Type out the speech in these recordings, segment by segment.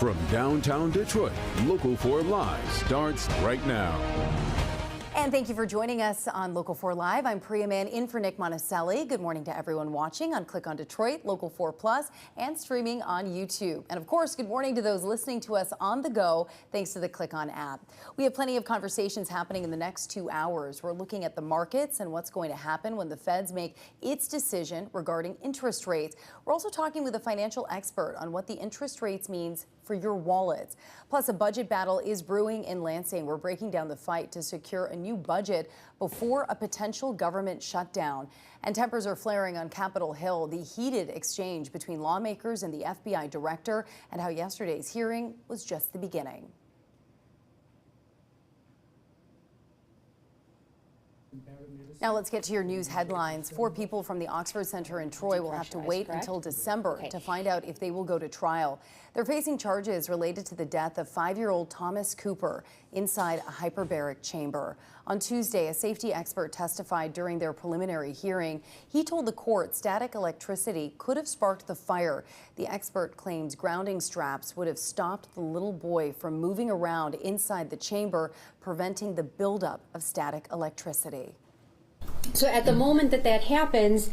From downtown Detroit, Local 4 Live starts right now. And thank you for joining us on Local 4 Live. I'm Priya Mann in for Nick Monticelli. Good morning to everyone watching on Click on Detroit, Local 4 Plus, and streaming on YouTube. And of course, good morning to those listening to us on the go, thanks to the Click On app. We have plenty of conversations happening in the next 2 hours. We're looking at the markets and what's going to happen when the Feds make its decision regarding interest rates. We're also talking with a financial expert on what the interest rates means for your wallets. Plus, a budget battle is brewing in Lansing. We're breaking down the fight to secure a new budget before a potential government shutdown. And tempers are flaring on Capitol Hill, the heated exchange between lawmakers and the FBI director, and how yesterday's hearing was just the beginning. Now let's get to your news headlines. 4 people from the Oxford Center in Troy will have to wait until December to find out if they will go to trial. They're facing charges related to the death of 5-year-old Thomas Cooper inside a hyperbaric chamber. On Tuesday, a safety expert testified during their preliminary hearing. He told the court static electricity could have sparked the fire. The expert claims grounding straps would have stopped the little boy from moving around inside the chamber, preventing the buildup of static electricity. So at the moment that happens,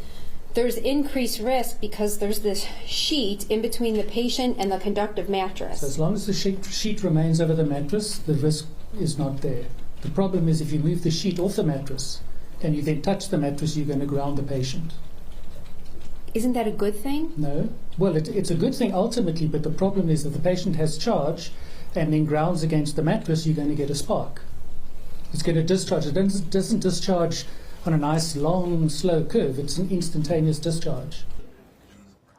there's increased risk because there's this sheet in between the patient and the conductive mattress. So as long as the sheet remains over the mattress, the risk is not there. The problem is if you move the sheet off the mattress and you then touch the mattress, you're going to ground the patient. Isn't that a good thing? No. Well, it's a good thing ultimately, but the problem is that the patient has charge and then grounds against the mattress, you're going to get a spark. It's going to discharge. It doesn't discharge on a nice, long, slow curve. It's an instantaneous discharge.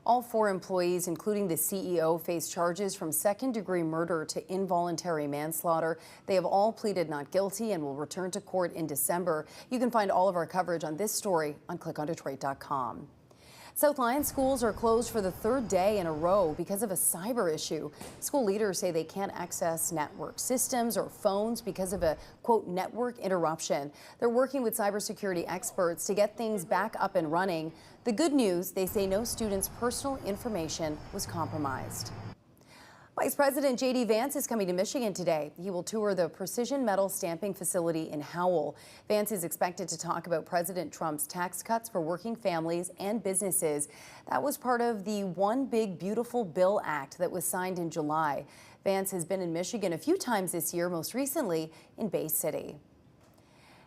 All 4 employees, including the CEO, face charges from second-degree murder to involuntary manslaughter. They have all pleaded not guilty and will return to court in December. You can find all of our coverage on this story on clickondetroit.com. South Lyon schools are closed for the 3rd day in a row because of a cyber issue. School leaders say they can't access network systems or phones because of a, quote, network interruption. They're working with cybersecurity experts to get things back up and running. The good news, they say no student's personal information was compromised. Vice President J.D. Vance is coming to Michigan today. He will tour the precision metal stamping facility in Howell. Vance is expected to talk about President Trump's tax cuts for working families and businesses. That was part of the One Big Beautiful Bill Act that was signed in July. Vance has been in Michigan a few times this year, most recently in Bay City.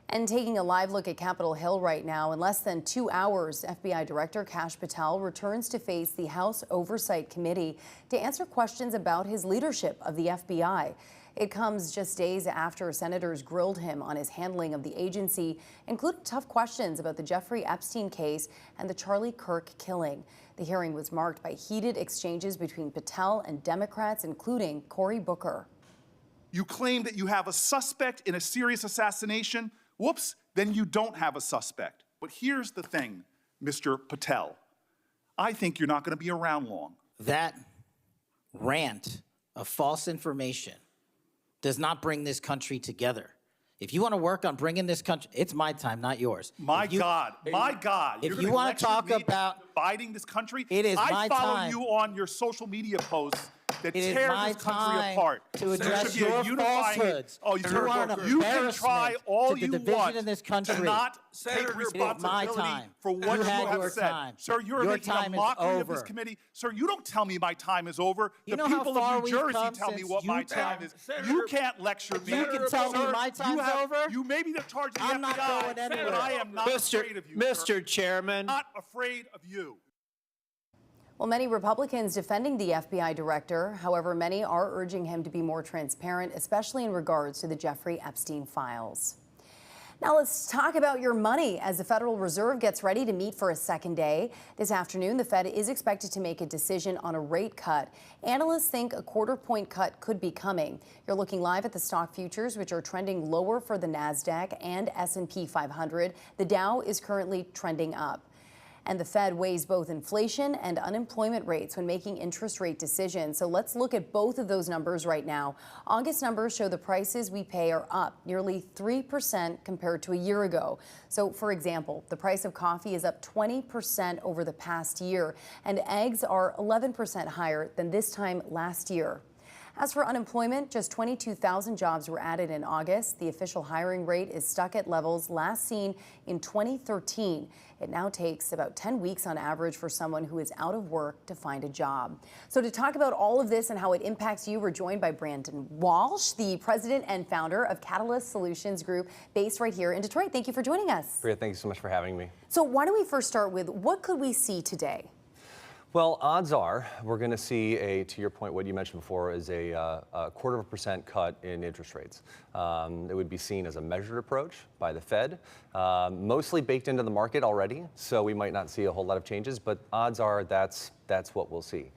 And taking a live look at Capitol Hill right now, in less than 2 hours, FBI Director Kash Patel returns to face the House Oversight Committee to answer questions about his leadership of the FBI. It comes just days after senators grilled him on his handling of the agency, including tough questions about the Jeffrey Epstein case and the Charlie Kirk killing. The hearing was marked by heated exchanges between Patel and Democrats, including Cory Booker. You claim that you have a suspect in a serious assassination. Whoops, then you don't have a suspect. But here's the thing, Mr. Patel. I think you're not going to be around long. That rant of false information does not bring this country together. If you want to work on bringing this country, it's my time, not yours. My God. If you want to talk about dividing this country, it is my time. I follow you on your social media posts that it tear is my this country time apart. To address your falsehoods. Oh, you can try all you want in this country. to not take responsibility for what you have said. Time. Sir, you're making a mockery of this committee. Sir, you don't tell me my time is over. You the know people how far of New Jersey we've come tell me what my time is. Senator, you can't lecture me. You can tell me my time's over. You may be the charge of the I'm not FBI, going anywhere. but I am not afraid of you. Mr. Chairman. I'm not afraid of you. Well, many Republicans defending the FBI director. However, many are urging him to be more transparent, especially in regards to the Jeffrey Epstein files. Now let's talk about your money as the Federal Reserve gets ready to meet for a second day. This afternoon, the Fed is expected to make a decision on a rate cut. Analysts think a quarter-point cut could be coming. You're looking live at the stock futures, which are trending lower for the NASDAQ and S&P 500. The Dow is currently trending up. And the Fed weighs both inflation and unemployment rates when making interest rate decisions. So let's look at both of those numbers right now. August numbers show the prices we pay are up nearly 3% compared to a year ago. So, for example, the price of coffee is up 20% over the past year, and eggs are 11% higher than this time last year. As for unemployment, just 22,000 jobs were added in August. The official hiring rate is stuck at levels last seen in 2013. It now takes about 10 weeks on average for someone who is out of work to find a job. So to talk about all of this and how it impacts you, we're joined by Brandon Walsh, the president and founder of Catalyst Solutions Group, based right here in Detroit. Thank you for joining us. Priya, thank you so much for having me. So why don't we first start with what could we see today? Well, odds are we're going to see to your point, what you mentioned before, is a 0.25% cut in interest rates. It would be seen as a measured approach by the Fed, mostly baked into the market already, so we might not see a whole lot of changes, but odds are that's what we'll see.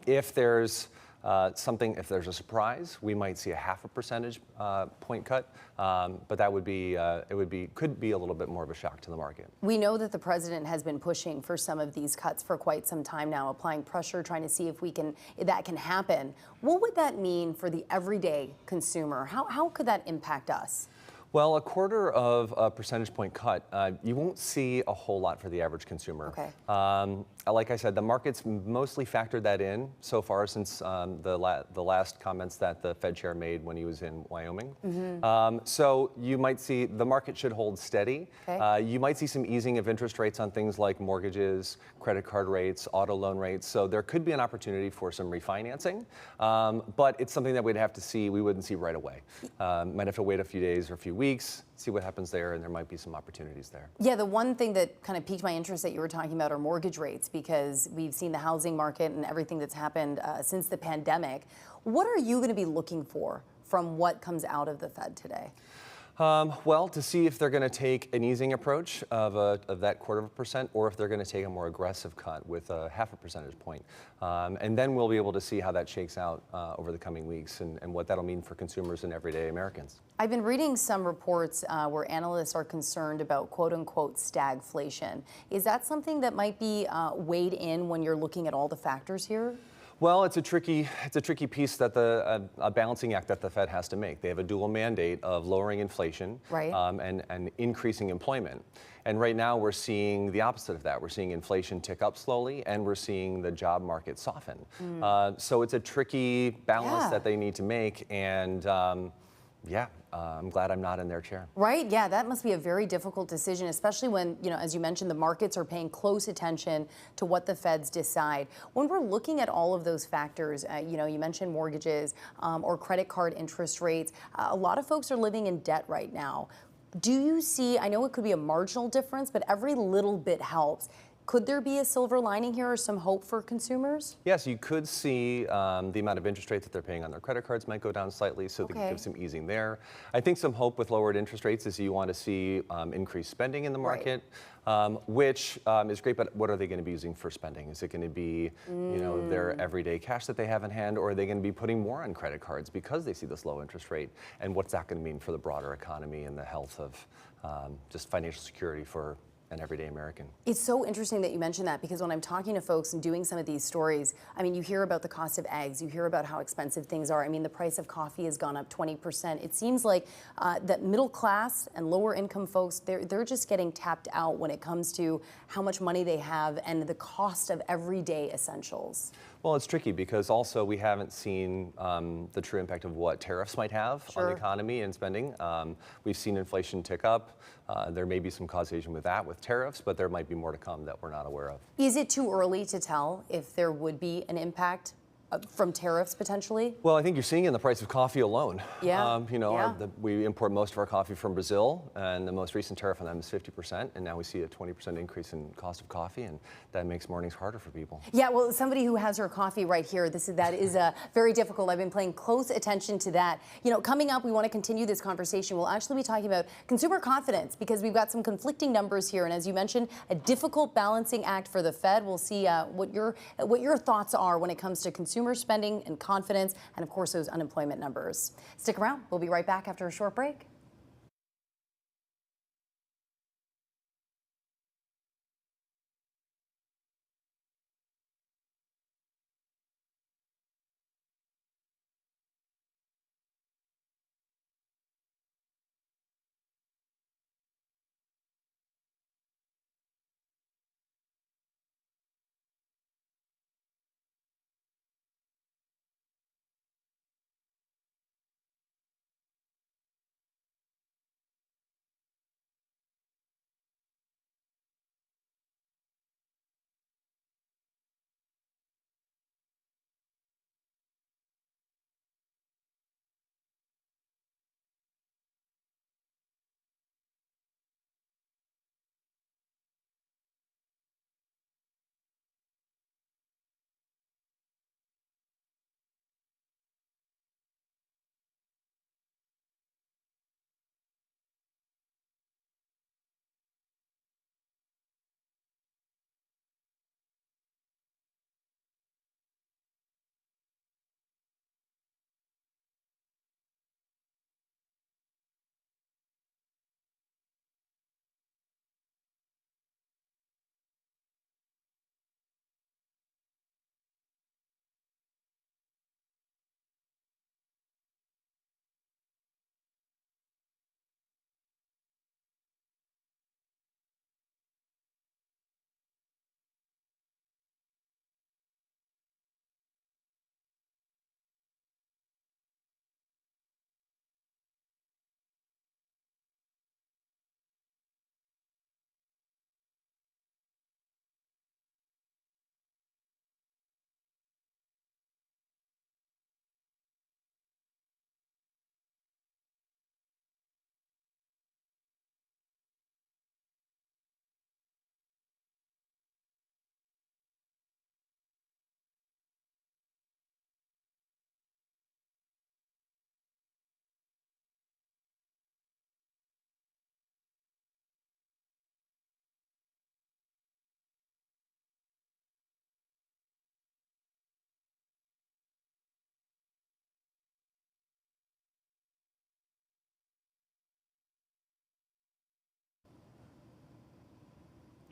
If there's if there's a surprise, we might see a 0.5 percentage point cut, but that would be, could be a little bit more of a shock to the market. We know that the president has been pushing for some of these cuts for quite some time now, applying pressure, trying to see if that can happen. What would that mean for the everyday consumer? How could that impact us? Well, a 0.25 percentage point cut, you won't see a whole lot for the average consumer. Okay. Like I said, the market's mostly factored that in so far since the last comments that the Fed chair made when he was in Wyoming. So you might see the market should hold steady. Okay. You might see some easing of interest rates on things like mortgages, credit card rates, auto loan rates. So there could be an opportunity for some refinancing, but it's something that we'd have to see. We wouldn't see right away. Might have to wait a few days or a few weeks, see what happens there, and there might be some opportunities there. Yeah, the one thing that kind of piqued my interest that you were talking about are mortgage rates, because we've seen the housing market and everything that's happened since the pandemic. What are you going to be looking for from what comes out of the Fed today? Well, to see if they're going to take an easing approach of that 0.25%, or if they're going to take a more aggressive cut with a 0.5 percentage point. And then we'll be able to see how that shakes out over the coming weeks and what that'll mean for consumers and everyday Americans. I've been reading some reports where analysts are concerned about quote-unquote stagflation. Is that something that might be weighed in when you're looking at all the factors here? Well, it's a tricky piece that a balancing act that the Fed has to make. They have a dual mandate of lowering inflation, right, and increasing employment. And right now we're seeing the opposite of that. We're seeing inflation tick up slowly, and we're seeing the job market soften. So it's a tricky balance that they need to make, and I'm glad I'm not in their chair. Right, yeah, that must be a very difficult decision, especially when, as you mentioned, the markets are paying close attention to what the Feds decide. When we're looking at all of those factors, you mentioned mortgages or credit card interest rates, a lot of folks are living in debt right now. Do you see, I know it could be a marginal difference, but every little bit helps. Could there be a silver lining here or some hope for consumers? Yes, you could see the amount of interest rates that they're paying on their credit cards might go down slightly, so they can give some easing there. I think some hope with lowered interest rates is you want to see increased spending in the market, which is great, but what are they going to be using for spending? Is it going to be their everyday cash that they have in hand, or are they going to be putting more on credit cards because they see this low interest rate? And what's that going to mean for the broader economy and the health of just financial security for an everyday American? It's so interesting that you mentioned that, because when I'm talking to folks and doing some of these stories, I mean, you hear about the cost of eggs, you hear about how expensive things are. I mean, the price of coffee has gone up 20%. It seems like that middle class and lower income folks, they're just getting tapped out when it comes to how much money they have and the cost of everyday essentials. Well, it's tricky because also we haven't seen the true impact of what tariffs might have on the economy and spending. We've seen inflation tick up. There may be some causation with that, with tariffs, but there might be more to come that we're not aware of. Is it too early to tell if there would be an impact from tariffs potentially? Well, I think you're seeing it in the price of coffee alone. Yeah. We import most of our coffee from Brazil, and the most recent tariff on them is 50%, and now we see a 20% increase in cost of coffee, and that makes mornings harder for people. Yeah, well, somebody who has her coffee right here, that is very difficult. I've been paying close attention to that. Coming up, we want to continue this conversation. We'll actually be talking about consumer confidence, because we've got some conflicting numbers here, and as you mentioned, a difficult balancing act for the Fed. We'll see what your thoughts are when it comes to consumer spending and confidence, and of course those unemployment numbers. Stick around. We'll be right back after a short break.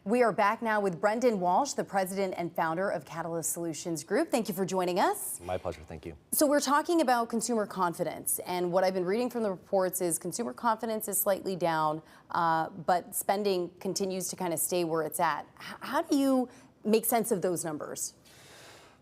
We are back now with Brendan Walsh, the president and founder of Catalyst Solutions Group. Thank you for joining us. My pleasure, thank you. So we're talking about consumer confidence, and what I've been reading from the reports is consumer confidence is slightly down, but spending continues to kind of stay where it's at. How do you make sense of those numbers?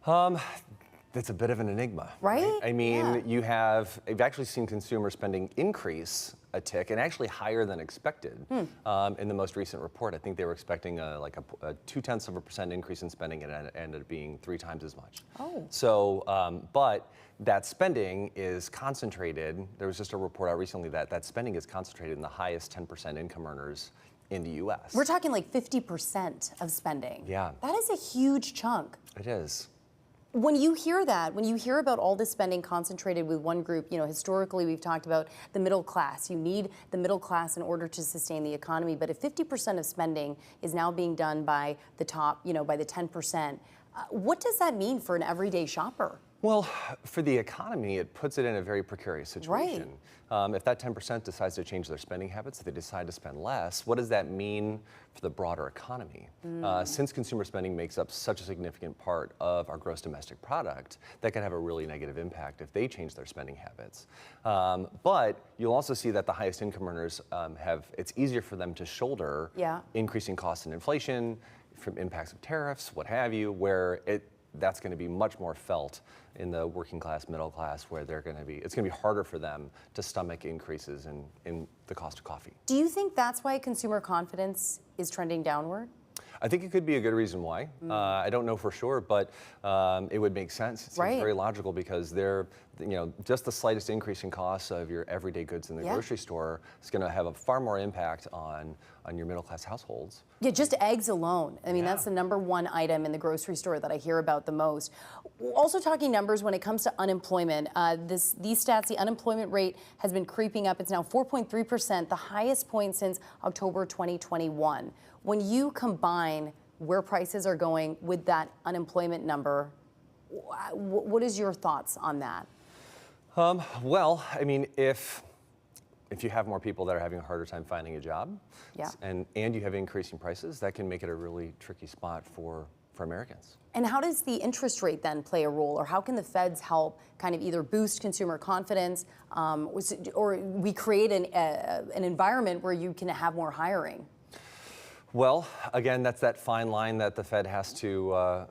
That's a bit of an enigma, right? I mean, you've actually seen consumer spending increase a tick, and actually higher than expected in the most recent report. I think they were expecting a 0.2% increase in spending, and it ended up being 3 times as much. Oh. So, but that spending is concentrated. There was just a report out recently that spending is concentrated in the highest 10% income earners in the U.S. We're talking like 50% of spending. Yeah. That is a huge chunk. It is. When you hear that, when you hear about all this spending concentrated with one group, you know, historically we've talked about the middle class. You need the middle class in order to sustain the economy. But if 50% of spending is now being done by the top, you know, by the 10%, what does that mean for an everyday shopper? Well, for the economy, it puts it in a very precarious situation. If that 10% decides to change their spending habits, if they decide to spend less, what does that mean for the broader economy? Since consumer spending makes up such a significant part of our gross domestic product, that can have a really negative impact if they change their spending habits. But you'll also see that the highest income earners it's easier for them to shoulder increasing costs and inflation, from impacts of tariffs, what have you, where that's going to be much more felt in the working class, middle class, where it's going to be harder for them to stomach increases in the cost of coffee. Do you think that's why consumer confidence is trending downward? I think it could be a good reason why. I don't know for sure, but it would make sense. It seems very logical, because just the slightest increase in costs of your everyday goods in the grocery store is going to have a far more impact on your middle class households. Yeah, just eggs alone. I mean, that's the #1 item in the grocery store that I hear about the most. Also talking numbers when it comes to unemployment, these stats, the unemployment rate has been creeping up. It's now 4.3%, the highest point since October 2021. When you combine where prices are going with that unemployment number, what is your thoughts on that? Well, I mean, if you have more people that are having a harder time finding a job, and you have increasing prices, that can make it a really tricky spot for Americans. And how does the interest rate then play a role, or how can the feds help kind of either boost consumer confidence, or we create an environment where you can have more hiring? Well, again, that's that fine line that the Fed has to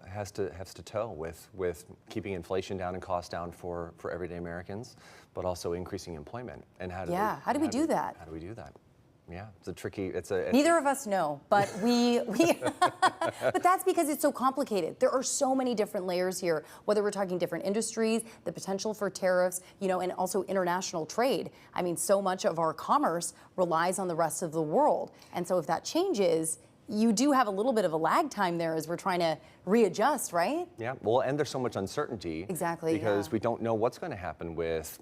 toe with keeping inflation down and costs down for everyday Americans, but also increasing employment. And how do we do that? How do we do that? Yeah, Neither of us know, but but that's because it's so complicated. There are so many different layers here, whether we're talking different industries, the potential for tariffs, you know, and also international trade. I mean, so much of our commerce relies on the rest of the world. And so if that changes, you do have a little bit of a lag time there as we're trying to readjust, right? Yeah, well, and there's so much uncertainty. Exactly. Because we don't know what's going to happen with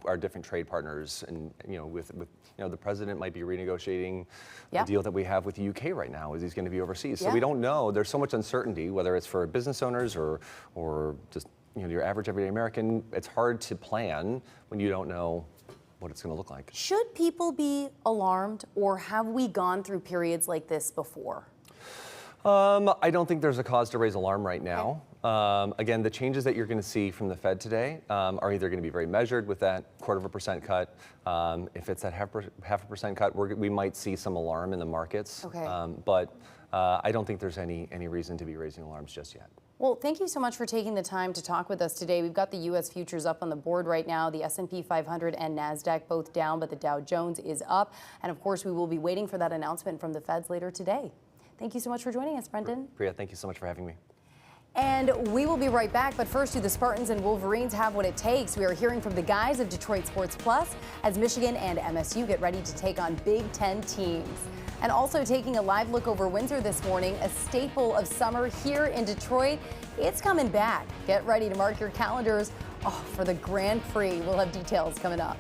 our different trade partners, and the president might be renegotiating the deal that we have with the UK right now, as he's going to be overseas. So we don't know. There's so much uncertainty, whether it's for business owners or just your average everyday American. It's hard to plan when you don't know what it's going to look like. Should people be alarmed, or have we gone through periods like this before? I don't think there's a cause to raise alarm right now. Again, the changes that you're going to see from the Fed today are either going to be very measured with that 0.25% cut. If it's that half a percent cut, we might see some alarm in the markets. But I don't think there's any reason to be raising alarms just yet. Well, thank you so much for taking the time to talk with us today. We've got the U.S. futures up on the board right now. The S&P 500 and NASDAQ both down, but the Dow Jones is up. And of course, we will be waiting for that announcement from the Feds later today. Thank you so much for joining us, Brendan. Priya, thank you so much for having me. And we will be right back, but first, do the Spartans and Wolverines have what it takes? We are hearing from the guys of Detroit Sports Plus as Michigan and MSU get ready to take on Big Ten teams. And also taking a live look over Windsor this morning, a staple of summer here in Detroit. It's coming back. Get ready to mark your calendars for the Grand Prix. We'll have details coming up.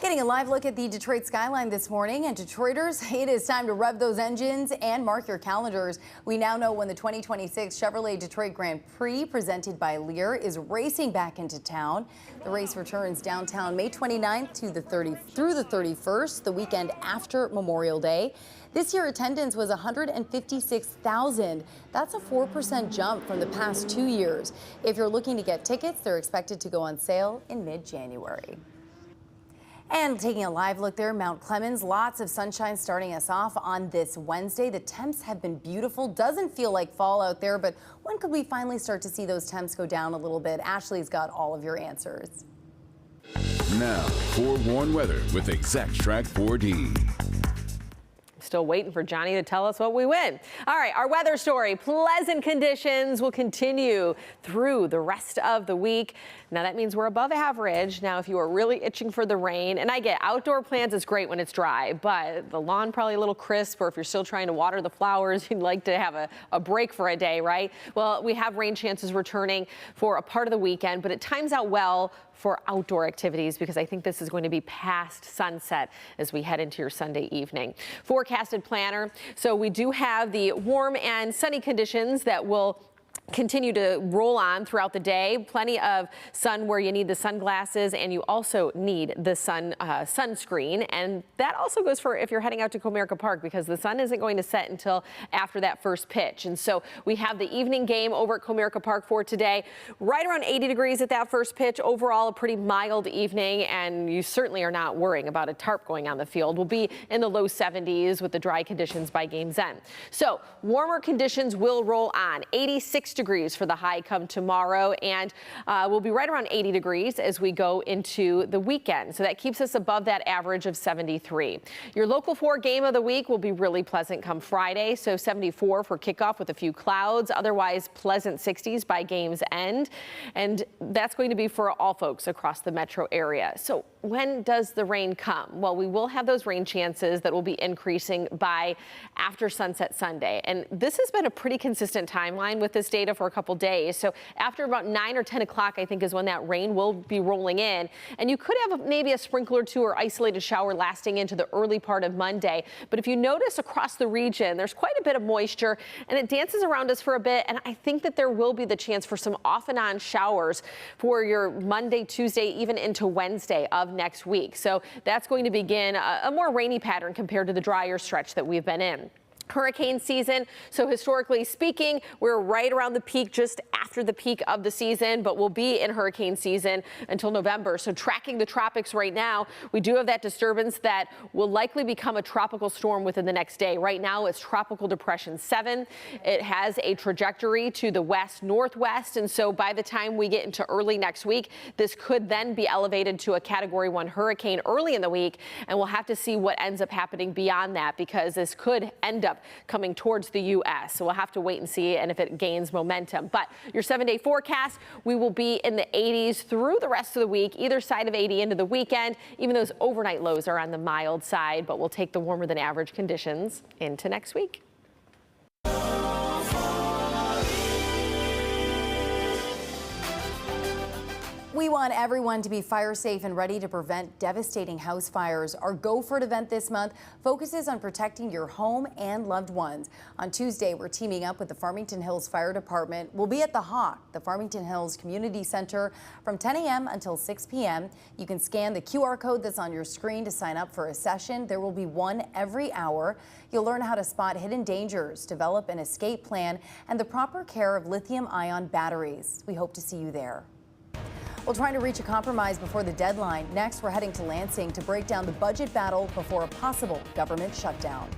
Getting a live look at the Detroit skyline this morning. And Detroiters, it is time to rev those engines and mark your calendars. We now know when the 2026 Chevrolet Detroit Grand Prix, presented by Lear, is racing back into town. The race returns downtown May 29th through the 31st, the weekend after Memorial Day. This year, attendance was 156,000. That's a 4% jump from the past 2 years. If you're looking to get tickets, they're expected to go on sale in mid-January. And taking a live look there, Mount Clemens, lots of sunshine starting us off on this Wednesday. The temps have been beautiful. Doesn't feel like fall out there, but when could we finally start to see those temps go down a little bit? Ashley's got all of your answers. Now, forewarned weather with Exact Track 4D. Still waiting for Johnny to tell us what we win. All right, our weather story. Pleasant conditions will continue through the rest of the week. Now that means we're above average. Now, if you are really itching for the rain, and I get outdoor plants is great when it's dry, but the lawn probably a little crisp, or if you're still trying to water the flowers, you'd like to have a break for a day, right? Well, we have rain chances returning for a part of the weekend, but it times out well for outdoor activities because I think this is going to be past sunset as we head into your Sunday evening. Forecasted planner. So we do have the warm and sunny conditions that will continue to roll on throughout the day. Plenty of sun where you need the sunglasses, and you also need the sunscreen. And that also goes for if you're heading out to Comerica Park, because the sun isn't going to set until after that first pitch. And so we have the evening game over at Comerica Park for today, right around 80 degrees at that first pitch. Overall, a pretty mild evening, and you certainly are not worrying about a tarp going on the field. We'll be in the low 70s with the dry conditions by game's end. So warmer conditions will roll on. 86 degrees for the high come tomorrow, and we'll be right around 80 degrees as we go into the weekend. So that keeps us above that average of 73. Your Local 4 game of the week will be really pleasant come Friday. So 74 for kickoff with a few clouds, otherwise pleasant 60s by game's end. And that's going to be for all folks across the metro area. So when does the rain come? Well, we will have those rain chances that will be increasing by after sunset Sunday. And this has been a pretty consistent timeline with this data for a couple days. So after about 9 or 10 o'clock, I think is when that rain will be rolling in. And you could have maybe a sprinkle or two or isolated shower lasting into the early part of Monday. But if you notice across the region, there's quite a bit of moisture and it dances around us for a bit. And I think that there will be the chance for some off and on showers for your Monday, Tuesday, even into Wednesday of next week. So that's going to begin a more rainy pattern compared to the drier stretch that we've been in. Hurricane season. So historically speaking, we're right around the peak, just after the peak of the season, but we'll be in hurricane season until November. So tracking the tropics right now, we do have that disturbance that will likely become a tropical storm within the next day. Right now it's Tropical Depression 7. It has a trajectory to the west northwest. And so by the time we get into early next week, this could then be elevated to a Category 1 hurricane early in the week. And we'll have to see what ends up happening beyond that, because this could end up coming towards the U.S. So we'll have to wait and see, and if it gains momentum. But your 7-day forecast, we will be in the 80s through the rest of the week, either side of 80 into the weekend. Even those overnight lows are on the mild side, but we'll take the warmer than average conditions into next week. We want everyone to be fire safe and ready to prevent devastating house fires. Our Go For It event this month focuses on protecting your home and loved ones. On Tuesday, we're teaming up with the Farmington Hills Fire Department. We'll be at the Hawk, the Farmington Hills Community Center, from 10 a.m. until 6 p.m. You can scan the QR code that's on your screen to sign up for a session. There will be one every hour. You'll learn how to spot hidden dangers, develop an escape plan, and the proper care of lithium-ion batteries. We hope to see you there. We're trying to reach a compromise before the deadline. Next, we're heading to Lansing to break down the budget battle before a possible government shutdown.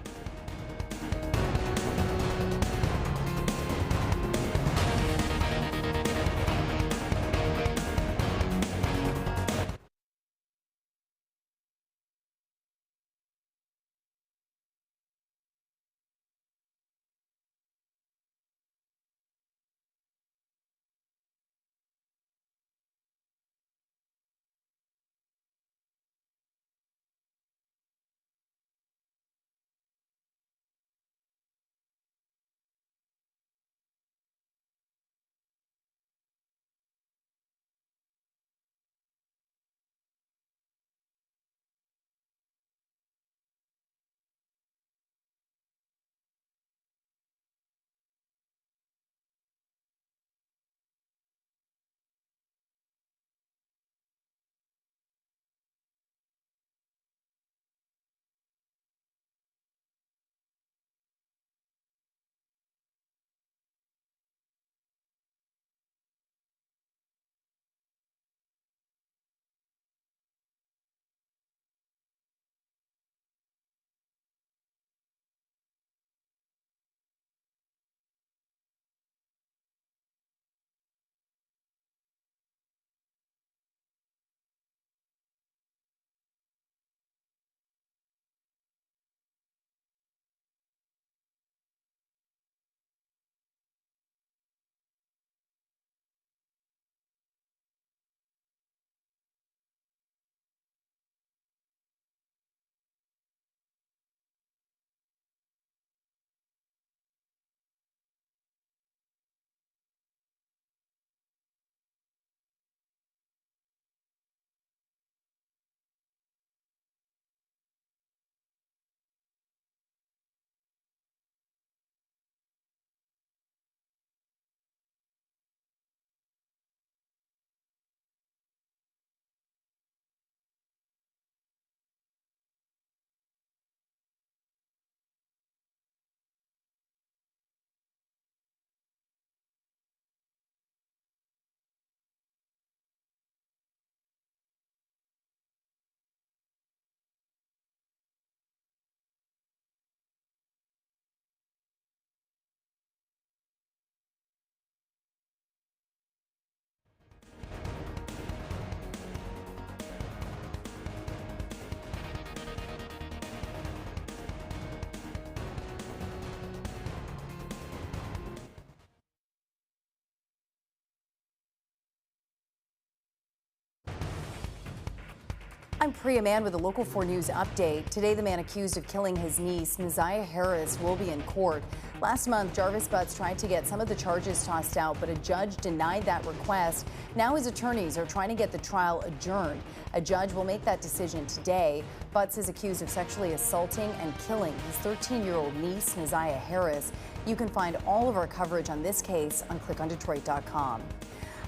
I'm Priya Mann with a Local 4 News update. Today, the man accused of killing his niece, Neziah Harris, will be in court. Last month, Jarvis Butts tried to get some of the charges tossed out, but a judge denied that request. Now his attorneys are trying to get the trial adjourned. A judge will make that decision today. Butts is accused of sexually assaulting and killing his 13-year-old niece, Neziah Harris. You can find all of our coverage on this case on clickondetroit.com.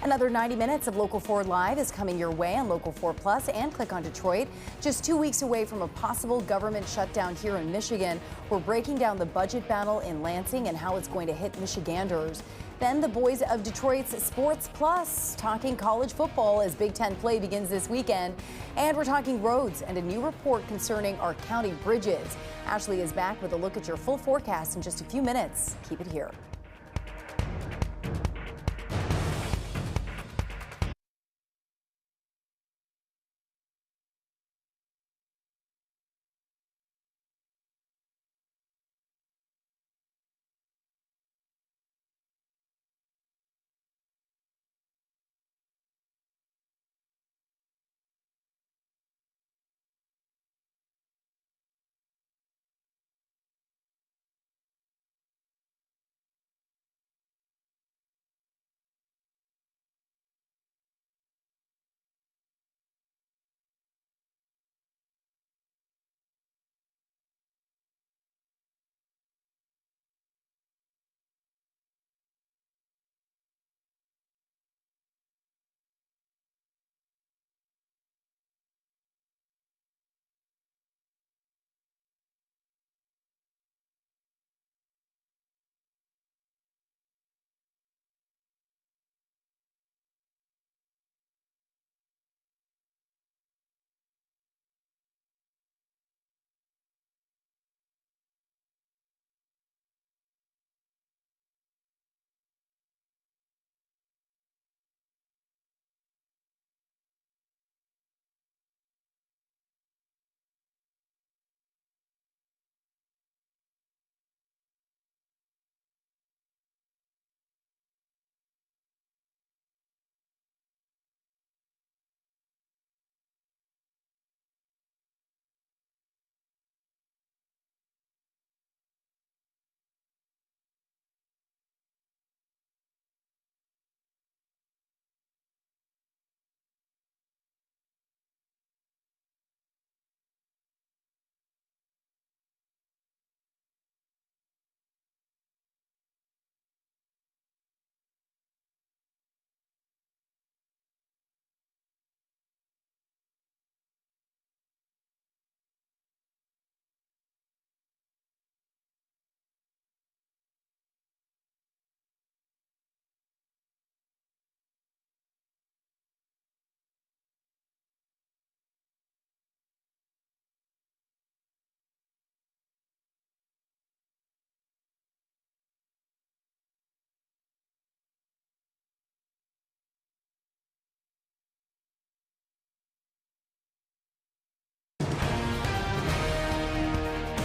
Another 90 minutes of Local 4 Live is coming your way on Local 4 Plus and Click on Detroit. Just 2 weeks away from a possible government shutdown here in Michigan, we're breaking down the budget battle in Lansing and how it's going to hit Michiganders. Then the boys of Detroit's Sports Plus, talking college football as Big Ten play begins this weekend. And we're talking roads and a new report concerning our county bridges. Ashley is back with a look at your full forecast in just a few minutes. Keep it here.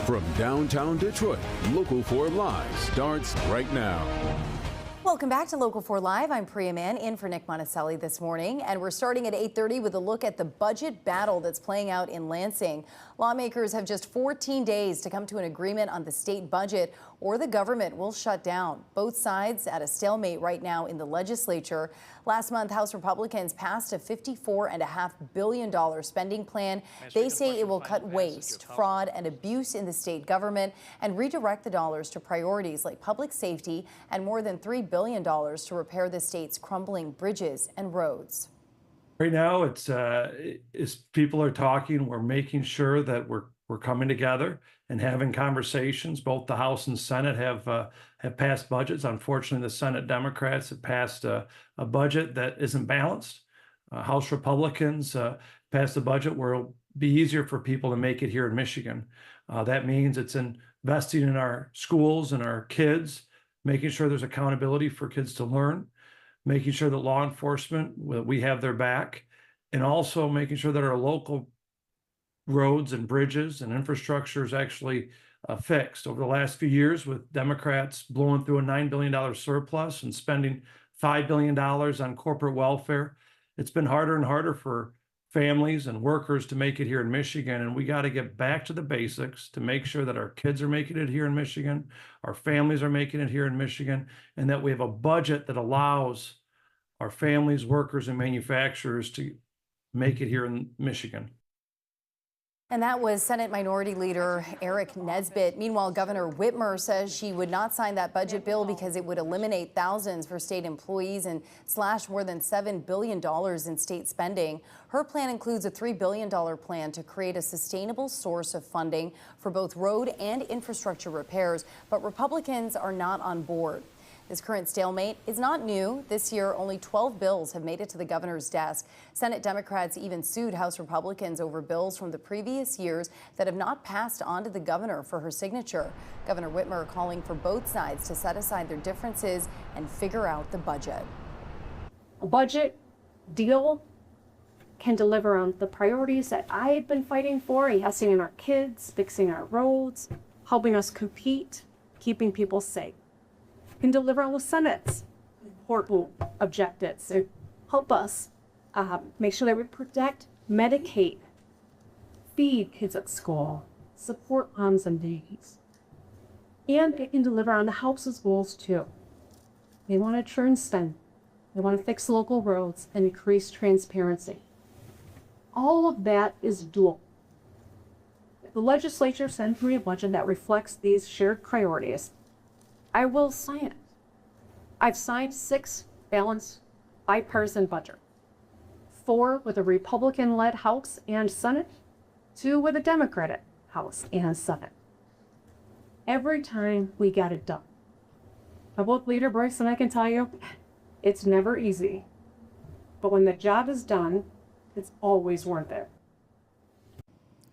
From downtown Detroit, Local 4 Live starts right now. Welcome back to Local 4 Live. I'm Priya Mann in for Nick Monticelli this morning, and we're starting at 8:30 with a look at the budget battle that's playing out in Lansing. Lawmakers have just 14 days to come to an agreement on the state budget, or the government will shut down. Both sides at a stalemate right now in the legislature. Last month, House Republicans passed a $54.5 billion spending plan. They say it will cut waste, fraud, and abuse in the state government and redirect the dollars to priorities like public safety and more than $3 billion to repair the state's crumbling bridges and roads. Right now, it's as people are talking, we're making sure that we're coming together and having conversations. Both the House and Senate have passed budgets. Unfortunately, the Senate Democrats have passed a budget that isn't balanced. House Republicans passed a budget where it'll be easier for people to make it here in Michigan. That means it's investing in our schools and our kids, making sure there's accountability for kids to learn, making sure that law enforcement, we have their back, and also making sure that our local roads and bridges and infrastructure is actually fixed. Over the last few years, with Democrats blowing through a $9 billion surplus and spending $5 billion on corporate welfare, it's been harder and harder for families and workers to make it here in Michigan, and we got to get back to the basics to make sure that our kids are making it here in Michigan, our families are making it here in Michigan, and that we have a budget that allows our families, workers, and manufacturers to make it here in Michigan. And that was Senate Minority Leader Eric Nesbitt. Meanwhile, Governor Whitmer says she would not sign that budget bill because it would eliminate thousands for state employees and slash more than $7 billion in state spending. Her plan includes a $3 billion plan to create a sustainable source of funding for both road and infrastructure repairs, but Republicans are not on board. This current stalemate is not new. This year, only 12 bills have made it to the governor's desk. Senate Democrats even sued House Republicans over bills from the previous years that have not passed on to the governor for her signature. Governor Whitmer calling for both sides to set aside their differences and figure out the budget. A budget deal can deliver on the priorities that I've been fighting for, investing in our kids, fixing our roads, helping us compete, keeping people safe. Can deliver on the Senate's important objectives to help us make sure that we protect Medicaid, feed kids at school, support moms and dads. And it can deliver on the House's goals too. They want to churn spend. They want to fix local roads and increase transparency. All of that is dual. If the legislature sends me a budget that reflects these shared priorities, I will sign it. I've signed 6 balanced bipartisan budgets, 4 with a Republican-led House and Senate, 2 with a Democratic House and Senate. Every time we got it done. Public Leader Bryson, I can tell you, it's never easy. But when the job is done, it's always worth it.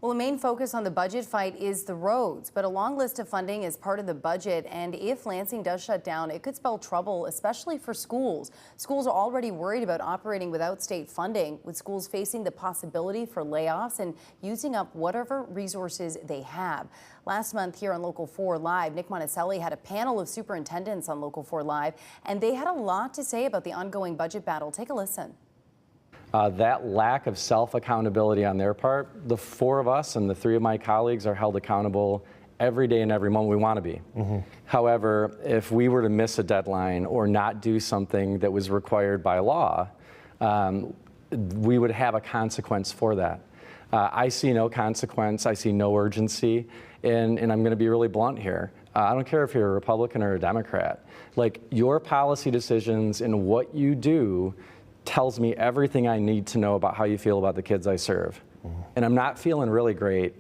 Well, the main focus on the budget fight is the roads, but a long list of funding is part of the budget. And if Lansing does shut down, it could spell trouble, especially for schools. Schools are already worried about operating without state funding, with schools facing the possibility for layoffs and using up whatever resources they have. Last month here on Local 4 Live, Nick Monticelli had a panel of superintendents on Local 4 Live, and they had a lot to say about the ongoing budget battle. Take a listen. That lack of self-accountability on their part, the 4 of us and the 3 of my colleagues are held accountable every day and every moment we want to be. However, if we were to miss a deadline or not do something that was required by law, we would have a consequence for that. I see no consequence, I see no urgency, and I'm going to be really blunt here. I don't care if you're a Republican or a Democrat. Like, your policy decisions and what you do tells me everything I need to know about how you feel about the kids I serve. And I'm not feeling really great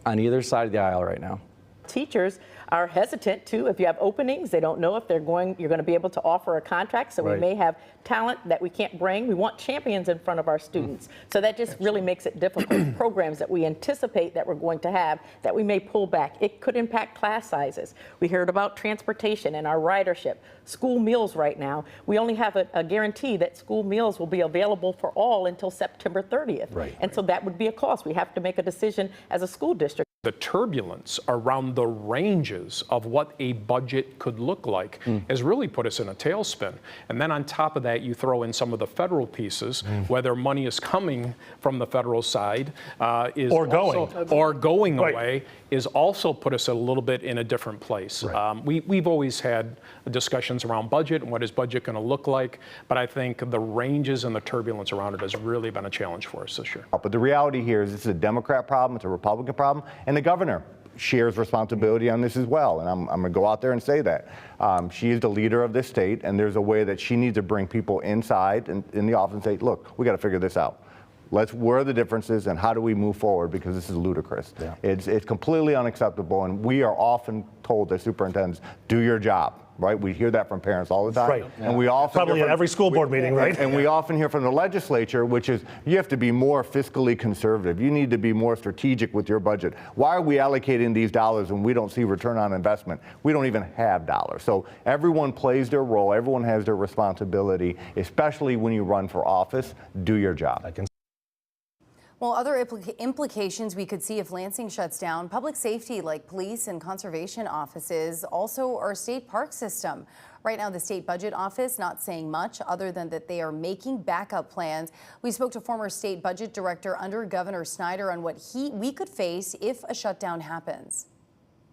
on either side of the aisle right now. Teachers are hesitant too. If you have openings, they don't know if you're going to be able to offer a contract. So we may have talent that we can't bring. We want champions in front of our students. So that just really makes it difficult. Programs that we anticipate that we're going to have that we may pull back. It could impact class sizes. We heard about transportation and our ridership. School meals right now. We only have a guarantee that school meals will be available for all until September 30th. And so that would be a cost. We have to make a decision as a school district. The turbulence around the ranges of what a budget could look like has really put us in a tailspin. And then on top of that, you throw in some of the federal pieces, whether money is coming from the federal side or going away, is also put us a little bit in a different place. We've always had discussions around budget and what is budget going to look like, but I think the ranges and the turbulence around it has really been a challenge for us this year. But the reality here is this is a Democrat problem, it's a Republican problem, and the governor shares responsibility on this as well. And I'm going to go out there and say that. She is the leader of this state, and there's a way that she needs to bring people inside and in the office and say, look, we got to figure this out. Where are the differences and how do we move forward, because this is ludicrous. It's completely unacceptable, and we are often told as superintendents, do your job. Right, we hear that from parents all the time, and we often probably at every school board meeting, right? And we often hear from the legislature, which is you have to be more fiscally conservative. You need to be more strategic with your budget. Why are we allocating these dollars when we don't see return on investment? We don't even have dollars. So everyone plays their role. Everyone has their responsibility, especially when you run for office. Do your job. Well, other implications we could see if Lansing shuts down: public safety, like police and conservation offices, also our state park system. Right now, the state budget office not saying much other than that they are making backup plans. We spoke to former state budget director under Governor Snyder on what we could face if a shutdown happens.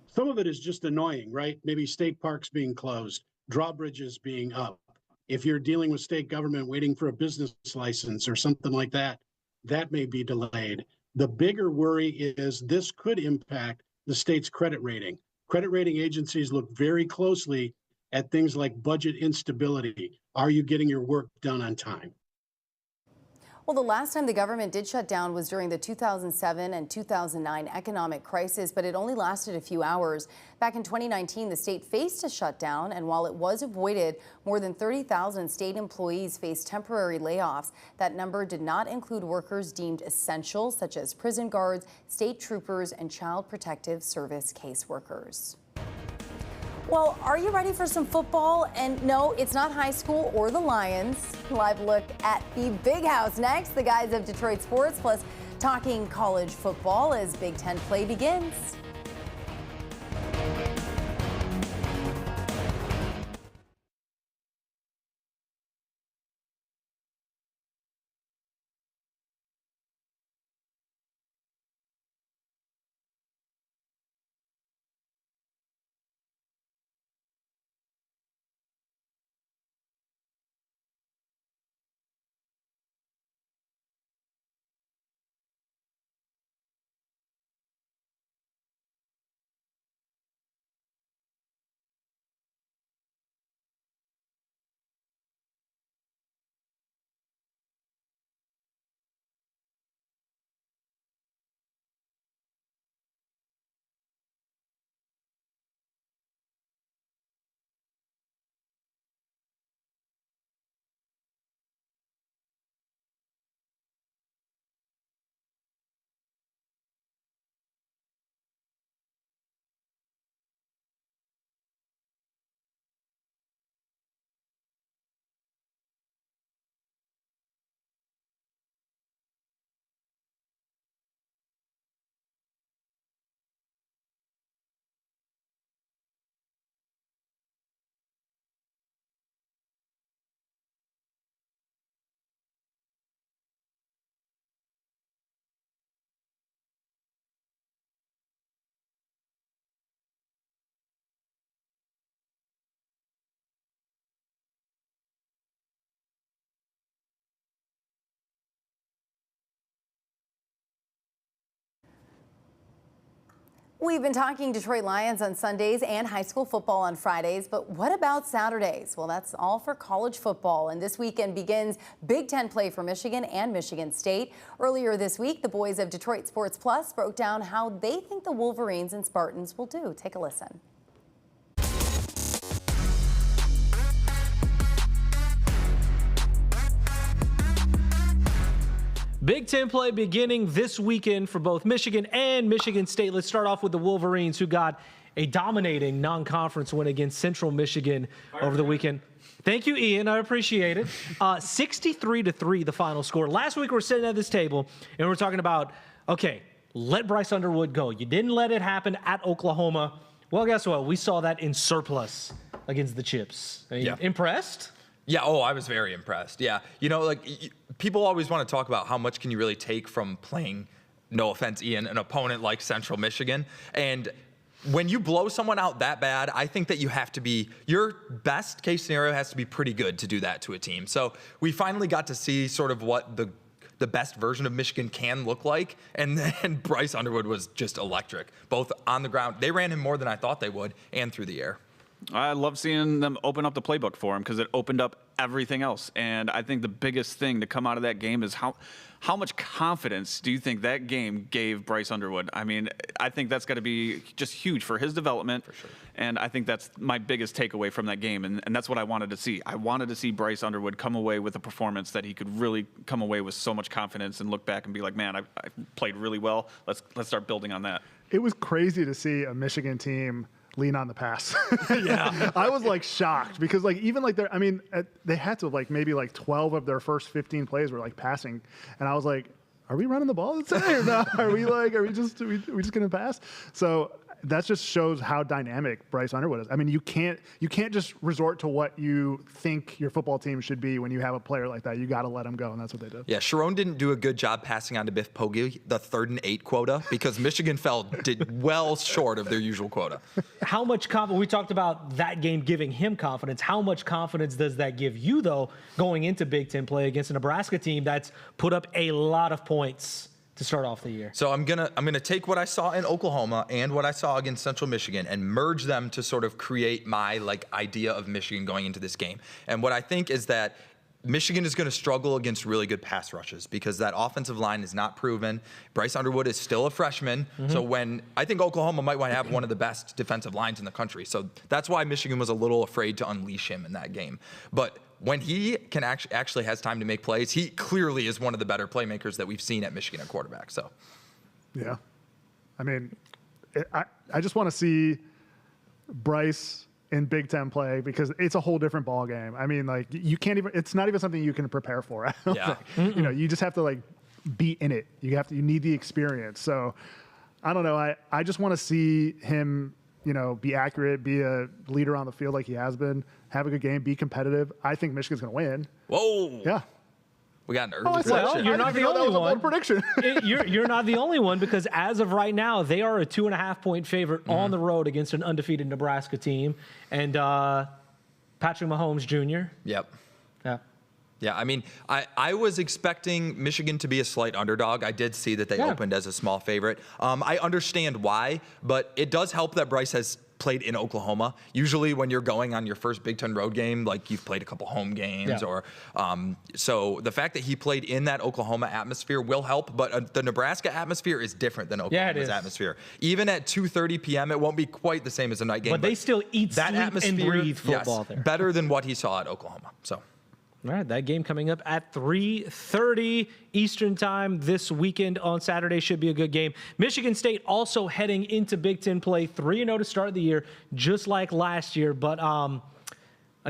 Some of it is just annoying, right? Maybe state parks being closed, drawbridges being up. If you're dealing with state government waiting for a business license or something like that, that may be delayed. The bigger worry is this could impact the state's credit rating. Credit rating agencies look very closely at things like budget instability. Are you getting your work done on time? Well, the last time the government did shut down was during the 2007 and 2009 economic crisis, but it only lasted a few hours. Back in 2019, the state faced a shutdown, and while it was avoided, more than 30,000 state employees faced temporary layoffs. That number did not include workers deemed essential, such as prison guards, state troopers, and child protective service caseworkers. Well, are you ready for some football? And no, it's not high school or the Lions. Live look at the Big House next. The guys of Detroit Sports, plus talking college football as Big Ten play begins. We've been talking Detroit Lions on Sundays and high school football on Fridays, but what about Saturdays? Well, that's all for college football, and this weekend begins Big Ten play for Michigan and Michigan State. Earlier this week, the boys of Detroit Sports Plus broke down how they think the Wolverines and Spartans will do. Take a listen. Big Ten play beginning this weekend for both Michigan and Michigan State. Let's start off with the Wolverines, who got a dominating non-conference win against Central Michigan over the weekend. Thank you, Ian. I appreciate it. 63-3, the final score. Last week, we were sitting at this table, and we were talking about, okay, let Bryce Underwood go. You didn't let it happen at Oklahoma. Well, guess what? We saw that in surplus against the Chips. Impressed? Yeah, I was very impressed. Yeah, people always want to talk about how much can you really take from playing, no offense, Ian, an opponent like Central Michigan. And when you blow someone out that bad, I think that you have to be, your best case scenario has to be pretty good to do that to a team. So we finally got to see sort of what the best version of Michigan can look like. And then Bryce Underwood was just electric, both on the ground. They ran him more than I thought they would, and through the air. I love seeing them open up the playbook for him because it opened up everything else. And I think the biggest thing to come out of that game is how much confidence do you think that game gave Bryce Underwood? I mean, I think that's got to be just huge for his development. For sure. And I think that's my biggest takeaway from that game. And that's what I wanted to see. I wanted to see Bryce Underwood come away with a performance that he could really come away with so much confidence and look back and be like, man, I played really well. Let's start building on that. It was crazy to see a Michigan team lean on the pass. Yeah. I was shocked because even they had to maybe 12 of their first 15 plays were passing. And I was like, are we running the ball today or not? Are we just going to pass? So that just shows how dynamic Bryce Underwood is. I mean, you can't just resort to what you think your football team should be when you have a player like that. You got to let him go, and that's what they did. Yeah, Sharon didn't do a good job passing on to Biff Poggi the 3rd and 8 quota because Michigan did well short of their usual quota. How much confidence? We talked about that game giving him confidence. How much confidence does that give you, though, going into Big Ten play against a Nebraska team that's put up a lot of points to start off the year? So I'm gonna take what I saw in Oklahoma and what I saw against Central Michigan and merge them to sort of create my idea of Michigan going into this game. And what I think is that Michigan is going to struggle against really good pass rushes because that offensive line is not proven. Bryce Underwood is still a freshman. So when I think Oklahoma might want to have one of the best defensive lines in the country. So that's why Michigan was a little afraid to unleash him in that game. But when he can actually has time to make plays, he clearly is one of the better playmakers that we've seen at Michigan at quarterback. So, yeah, I mean, I just want to see Bryce in Big Ten play because it's a whole different ball game. I mean, you can't even. It's not even something you can prepare for. Yeah, you just have to be in it. You need the experience. So, I don't know. I just want to see him. Be accurate, be a leader on the field like he has been, have a good game, be competitive. I think Michigan's going to win. Whoa. Yeah. We got an early prediction. Well, you're not the only one. Prediction. You're not the only one because as of right now, they are a 2.5-point favorite on the road against an undefeated Nebraska team. And Patrick Mahomes Jr. Yep. Yeah. Yeah, I mean, I was expecting Michigan to be a slight underdog. I did see that they opened as a small favorite. I understand why, but it does help that Bryce has played in Oklahoma. Usually when you're going on your first Big Ten road game, you've played a couple home games or so the fact that he played in that Oklahoma atmosphere will help, but the Nebraska atmosphere is different than Oklahoma's atmosphere. Even at 2:30 p.m., it won't be quite the same as a night game. But they still eat, that sleep, atmosphere, and breathe football there. Better than what he saw at Oklahoma. So. All right, that game coming up at 3:30 Eastern time this weekend on Saturday should be a good game. Michigan State also heading into Big Ten play, 3-0 to start the year, just like last year. But an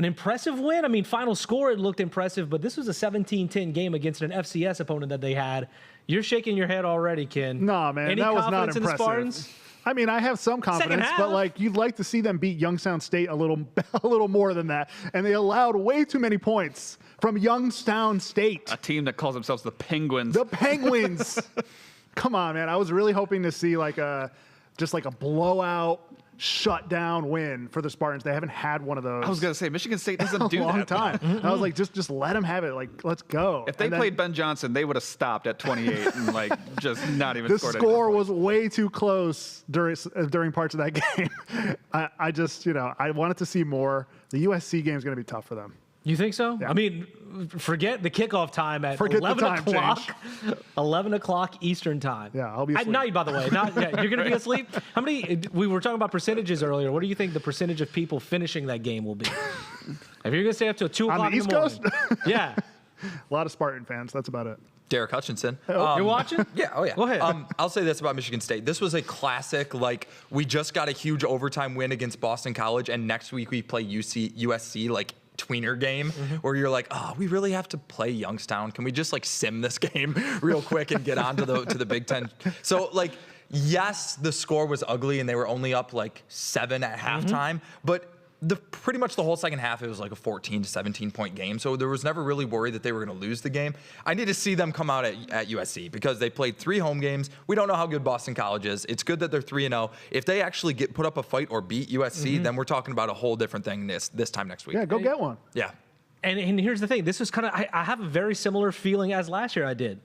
impressive win. I mean, final score, it looked impressive, but this was a 17-10 game against an FCS opponent that they had. You're shaking your head already, Ken. Nah, man, Any that was not confidence in the impressive. Spartans? I mean, I have some confidence, but you'd like to see them beat Youngstown State a little more than that. And they allowed way too many points from Youngstown State. A team that calls themselves the Penguins. The Penguins. Come on, man. I was really hoping to see just a blowout shutdown win for the Spartans. They haven't had one of those. I was going to say, Michigan State doesn't do that. A long time. I was like, just let them have it. Let's go. If they played Ben Johnson, they would have stopped at 28 and just not even scored. The score was way too close during parts of that game. I just, I wanted to see more. The USC game is going to be tough for them. You think so? Yeah. I mean, forget the kickoff time at 11 o'clock. 11 o'clock Eastern time. Yeah, I'll be asleep. Not you, by the way. You're going to be asleep? How many? We were talking about percentages earlier. What do you think the percentage of people finishing that game will be? If you're going to stay up till 2 o'clock on the East Coast? Yeah. A lot of Spartan fans. That's about it. Derek Hutchinson. You're watching? Yeah, oh yeah. Go ahead. I'll say this about Michigan State. This was a classic, we just got a huge overtime win against Boston College, and next week we play USC, tweener game where you're like, oh, we really have to play Youngstown. Can we just sim this game real quick and get on to the Big Ten? So yes, the score was ugly and they were only up 7 at halftime, but pretty much the whole second half, it was a 14 to 17 point game. So there was never really worry that they were going to lose the game. I need to see them come out at USC because they played 3 home games. We don't know how good Boston College is. It's good that they're 3-0. If they actually put up a fight or beat USC, then we're talking about a whole different thing this time next week. Yeah, go get one. Yeah. And here's the thing. This is I have a very similar feeling as last year I did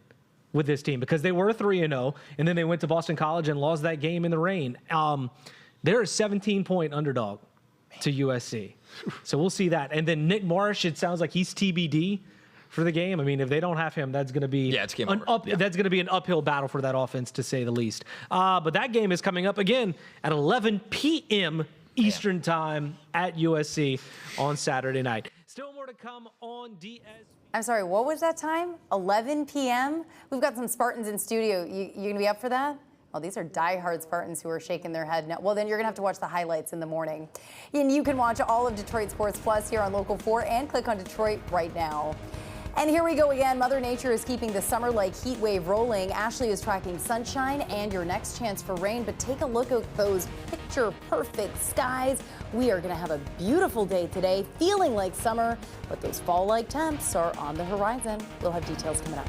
with this team because they were 3-0, and then they went to Boston College and lost that game in the rain. They're a 17-point underdog to USC. So we'll see that. And then Nick Marsh, it sounds like he's TBD for the game. I mean, if they don't have him, that's going to be it's game over. That's going to be an uphill battle for that offense, to say the least. But that game is coming up again at 11 p.m. Eastern time at USC on Saturday night. Still more to come on DS. I'm sorry, what was that time? 11 p.m.? We've got some Spartans in studio. You going to be up for that? Oh, these are diehard Spartans who are shaking their head now. Well, then you're going to have to watch the highlights in the morning. And you can watch all of Detroit Sports Plus here on Local 4 and click on Detroit right now. And here we go again. Mother Nature is keeping the summer-like heat wave rolling. Ashley is tracking sunshine and your next chance for rain, but take a look at those picture-perfect skies. We are going to have a beautiful day today, feeling like summer, but those fall-like temps are on the horizon. We'll have details coming up.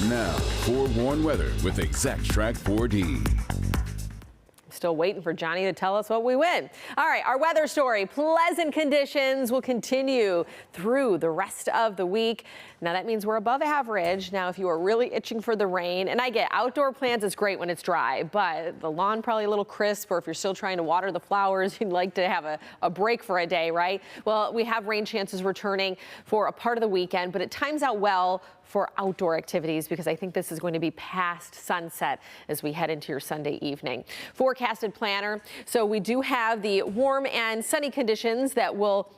Now, forewarned weather with Exact Track 4D. Still waiting for Johnny to tell us what we win. All right, our weather story. Pleasant conditions will continue through the rest of the week. Now that means we're above average. Now, if you are really itching for the rain, and I get outdoor plants is great when it's dry, but the lawn probably a little crisp, or if you're still trying to water the flowers, you'd like to have a break for a day, right? Well, we have rain chances returning for a part of the weekend, but it times out well for outdoor activities because I think this is going to be past sunset as we head into your Sunday evening. Forecasted planner. So we do have the warm and sunny conditions that will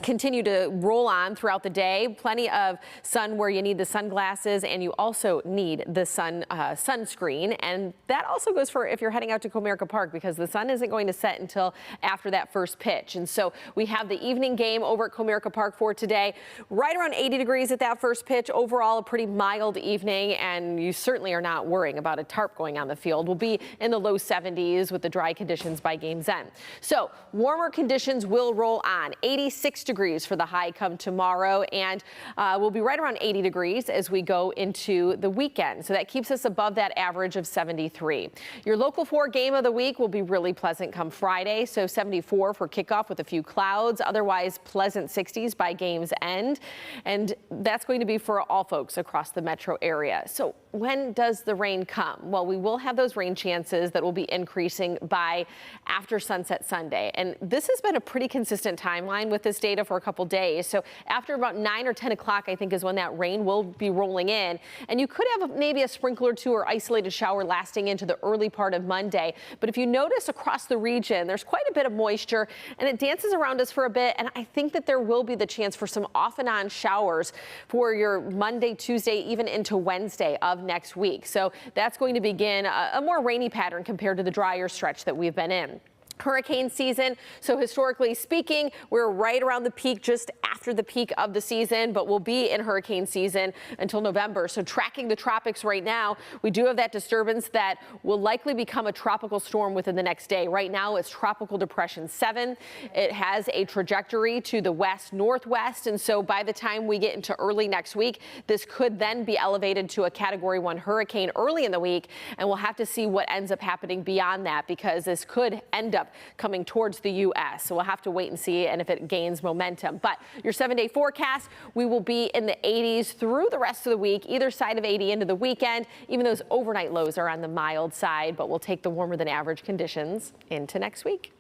continue to roll on throughout the day. Plenty of sun where you need the sunglasses, and you also need the sunscreen. And that also goes for if you're heading out to Comerica Park, because the sun isn't going to set until after that first pitch. And so we have the evening game over at Comerica Park for today, right around 80 degrees at that first pitch. Overall, a pretty mild evening, and you certainly are not worrying about a tarp going on the field. We'll be in the low 70s with the dry conditions by game's end. So warmer conditions will roll on. 86 degrees for the high come tomorrow, and we'll be right around 80 degrees as we go into the weekend. So that keeps us above that average of 73. Your Local 4 game of the week will be really pleasant come Friday. So 74 for kickoff with a few clouds, otherwise pleasant 60s by game's end. And that's going to be for all folks across the metro area. So when does the rain come? Well, we will have those rain chances that will be increasing by after sunset Sunday. And this has been a pretty consistent timeline with this data for a couple days. So after about 9 or 10 o'clock, I think is when that rain will be rolling in. And you could have maybe a sprinkle or two or isolated shower lasting into the early part of Monday. But if you notice across the region, there's quite a bit of moisture and it dances around us for a bit. And I think that there will be the chance for some off and on showers for your Monday, Tuesday, even into Wednesday of next week. So that's going to begin a more rainy pattern compared to the drier stretch that we've been in. Hurricane season. So historically speaking, we're right around the peak, just after the peak of the season, but we'll be in hurricane season until November. So tracking the tropics right now, we do have that disturbance that will likely become a tropical storm within the next day. Right now it's Tropical Depression 7. It has a trajectory to the west northwest. And so by the time we get into early next week, this could then be elevated to a Category 1 hurricane early in the week. And we'll have to see what ends up happening beyond that, because this could end up coming towards the U.S. So we'll have to wait and see, and if it gains momentum. But your 7-day forecast, we will be in the 80s through the rest of the week, either side of 80 into the weekend. Even those overnight lows are on the mild side, but we'll take the warmer than average conditions into next week.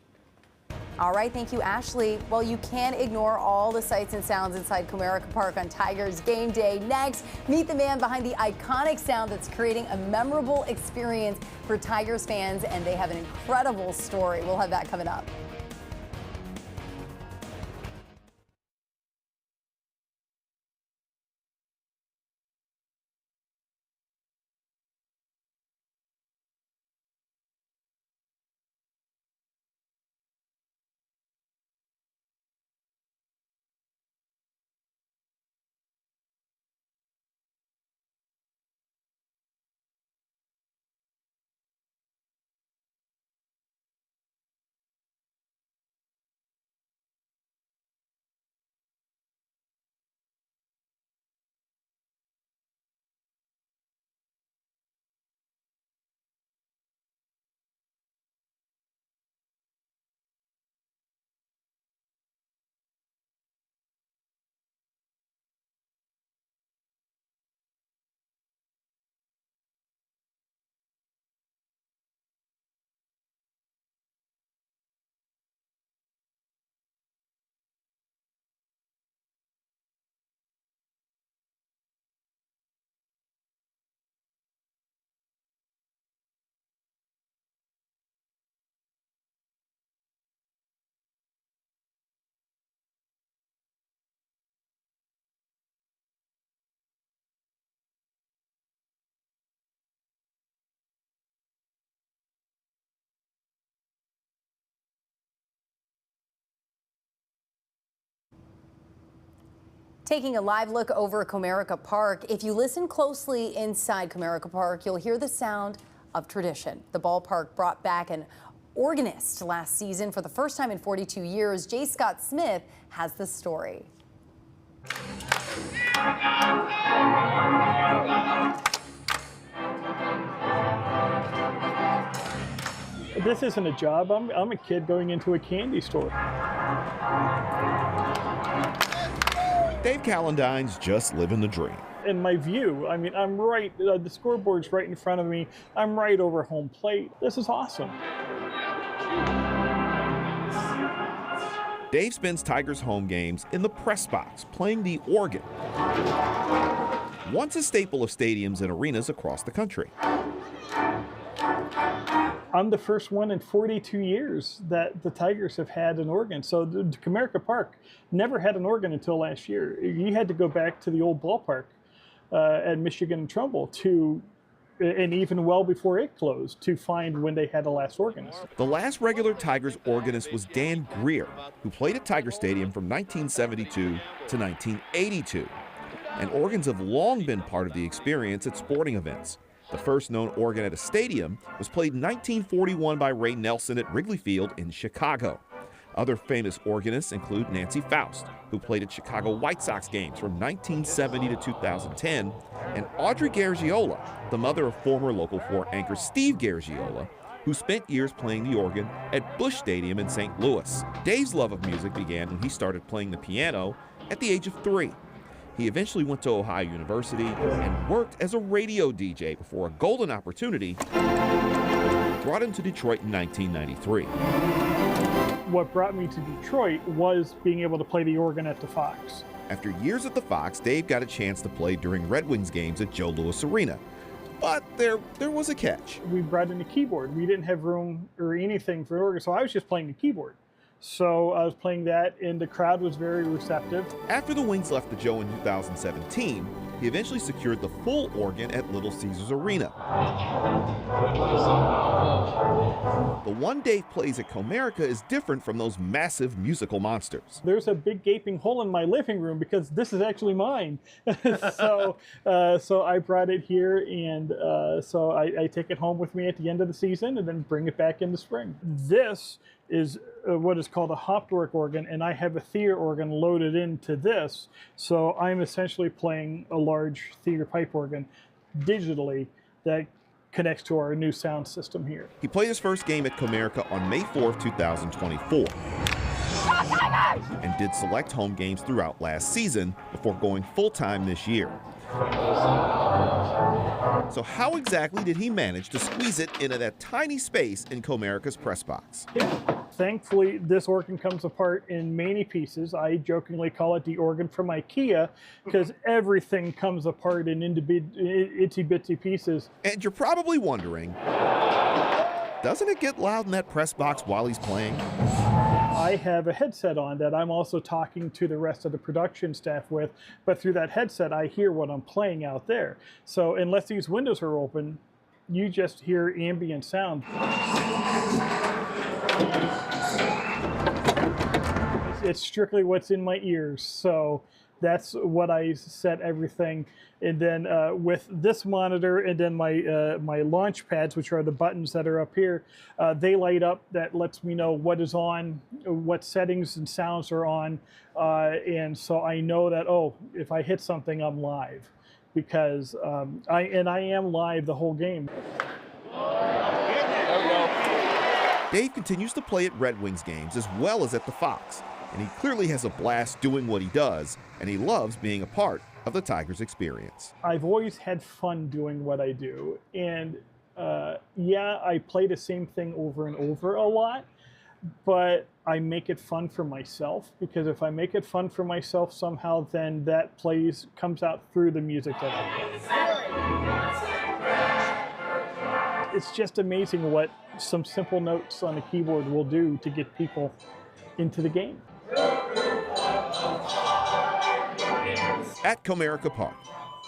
All right, thank you, Ashley. Well, you can't ignore all the sights and sounds inside Comerica Park on Tigers game day. Next, meet the man behind the iconic sound that's creating a memorable experience for Tigers fans, and they have an incredible story. We'll have that coming up. Taking a live look over Comerica Park. If you listen closely inside Comerica Park, you'll hear the sound of tradition. The ballpark brought back an organist last season for the first time in 42 years. J. Scott Smith has the story. This isn't a job. I'm a kid going into a candy store. Dave Callendine's just living the dream. And my view, I mean, I'm right, the scoreboard's right in front of me. I'm right over home plate. This is awesome. Dave spends Tigers home games in the press box, playing the organ. Once a staple of stadiums and arenas across the country. I'm the first one in 42 years that the Tigers have had an organ. So the Comerica Park never had an organ until last year. You had to go back to the old ballpark at Michigan and Trumbull and even well before it closed, to find when they had the last organist. The last regular Tigers organist was Dan Greer, who played at Tiger Stadium from 1972 to 1982. And organs have long been part of the experience at sporting events. The first known organ at a stadium was played in 1941 by Ray Nelson at Wrigley Field in Chicago. Other famous organists include Nancy Faust, who played at Chicago White Sox games from 1970 to 2010, and Audrey Gargiola, the mother of former Local 4 anchor Steve Gargiola, who spent years playing the organ at Busch Stadium in St. Louis. Dave's love of music began when he started playing the piano at the age of 3. He eventually went to Ohio University and worked as a radio DJ before a golden opportunity brought him to Detroit in 1993. What brought me to Detroit was being able to play the organ at the Fox. After years at the Fox, Dave got a chance to play during Red Wings games at Joe Louis Arena. But there was a catch. We brought in a keyboard. We didn't have room or anything for an organ, so I was just playing the keyboard. So I was playing that, and the crowd was very receptive. After the Wings left the Joe in 2017, he eventually secured the full organ at Little Caesars Arena. The one Dave plays at Comerica is different from those massive musical monsters. There's a big gaping hole in my living room because this is actually mine. So I brought it here, and so I take it home with me at the end of the season and then bring it back in the spring. This is what is called a Hopwork organ, and I have a theater organ loaded into this. So I'm essentially playing a large theater pipe organ digitally that connects to our new sound system here. He played his first game at Comerica on May 4th, 2024. And did select home games throughout last season before going full-time this year. So how exactly did he manage to squeeze it into that tiny space in Comerica's press box? Thankfully, this organ comes apart in many pieces. I jokingly call it the organ from IKEA because everything comes apart in itsy-bitsy pieces. And you're probably wondering, doesn't it get loud in that press box while he's playing? I have a headset on that I'm also talking to the rest of the production staff with, but through that headset, I hear what I'm playing out there. So unless these windows are open, you just hear ambient sound. It's strictly what's in my ears, so that's what I set everything. And then with this monitor and then my launch pads, which are the buttons that are up here, they light up. That lets me know what is on, what settings and sounds are on. And so I know that, oh, if I hit something, I'm live. Because I am live the whole game. Dave continues to play at Red Wings games as well as at the Fox. And he clearly has a blast doing what he does, and he loves being a part of the Tigers experience. I've always had fun doing what I do, and yeah, I play the same thing over and over a lot, but I make it fun for myself, because if I make it fun for myself somehow, then that comes out through the music that I play. It's just amazing what some simple notes on a keyboard will do to get people into the game. At Comerica Park,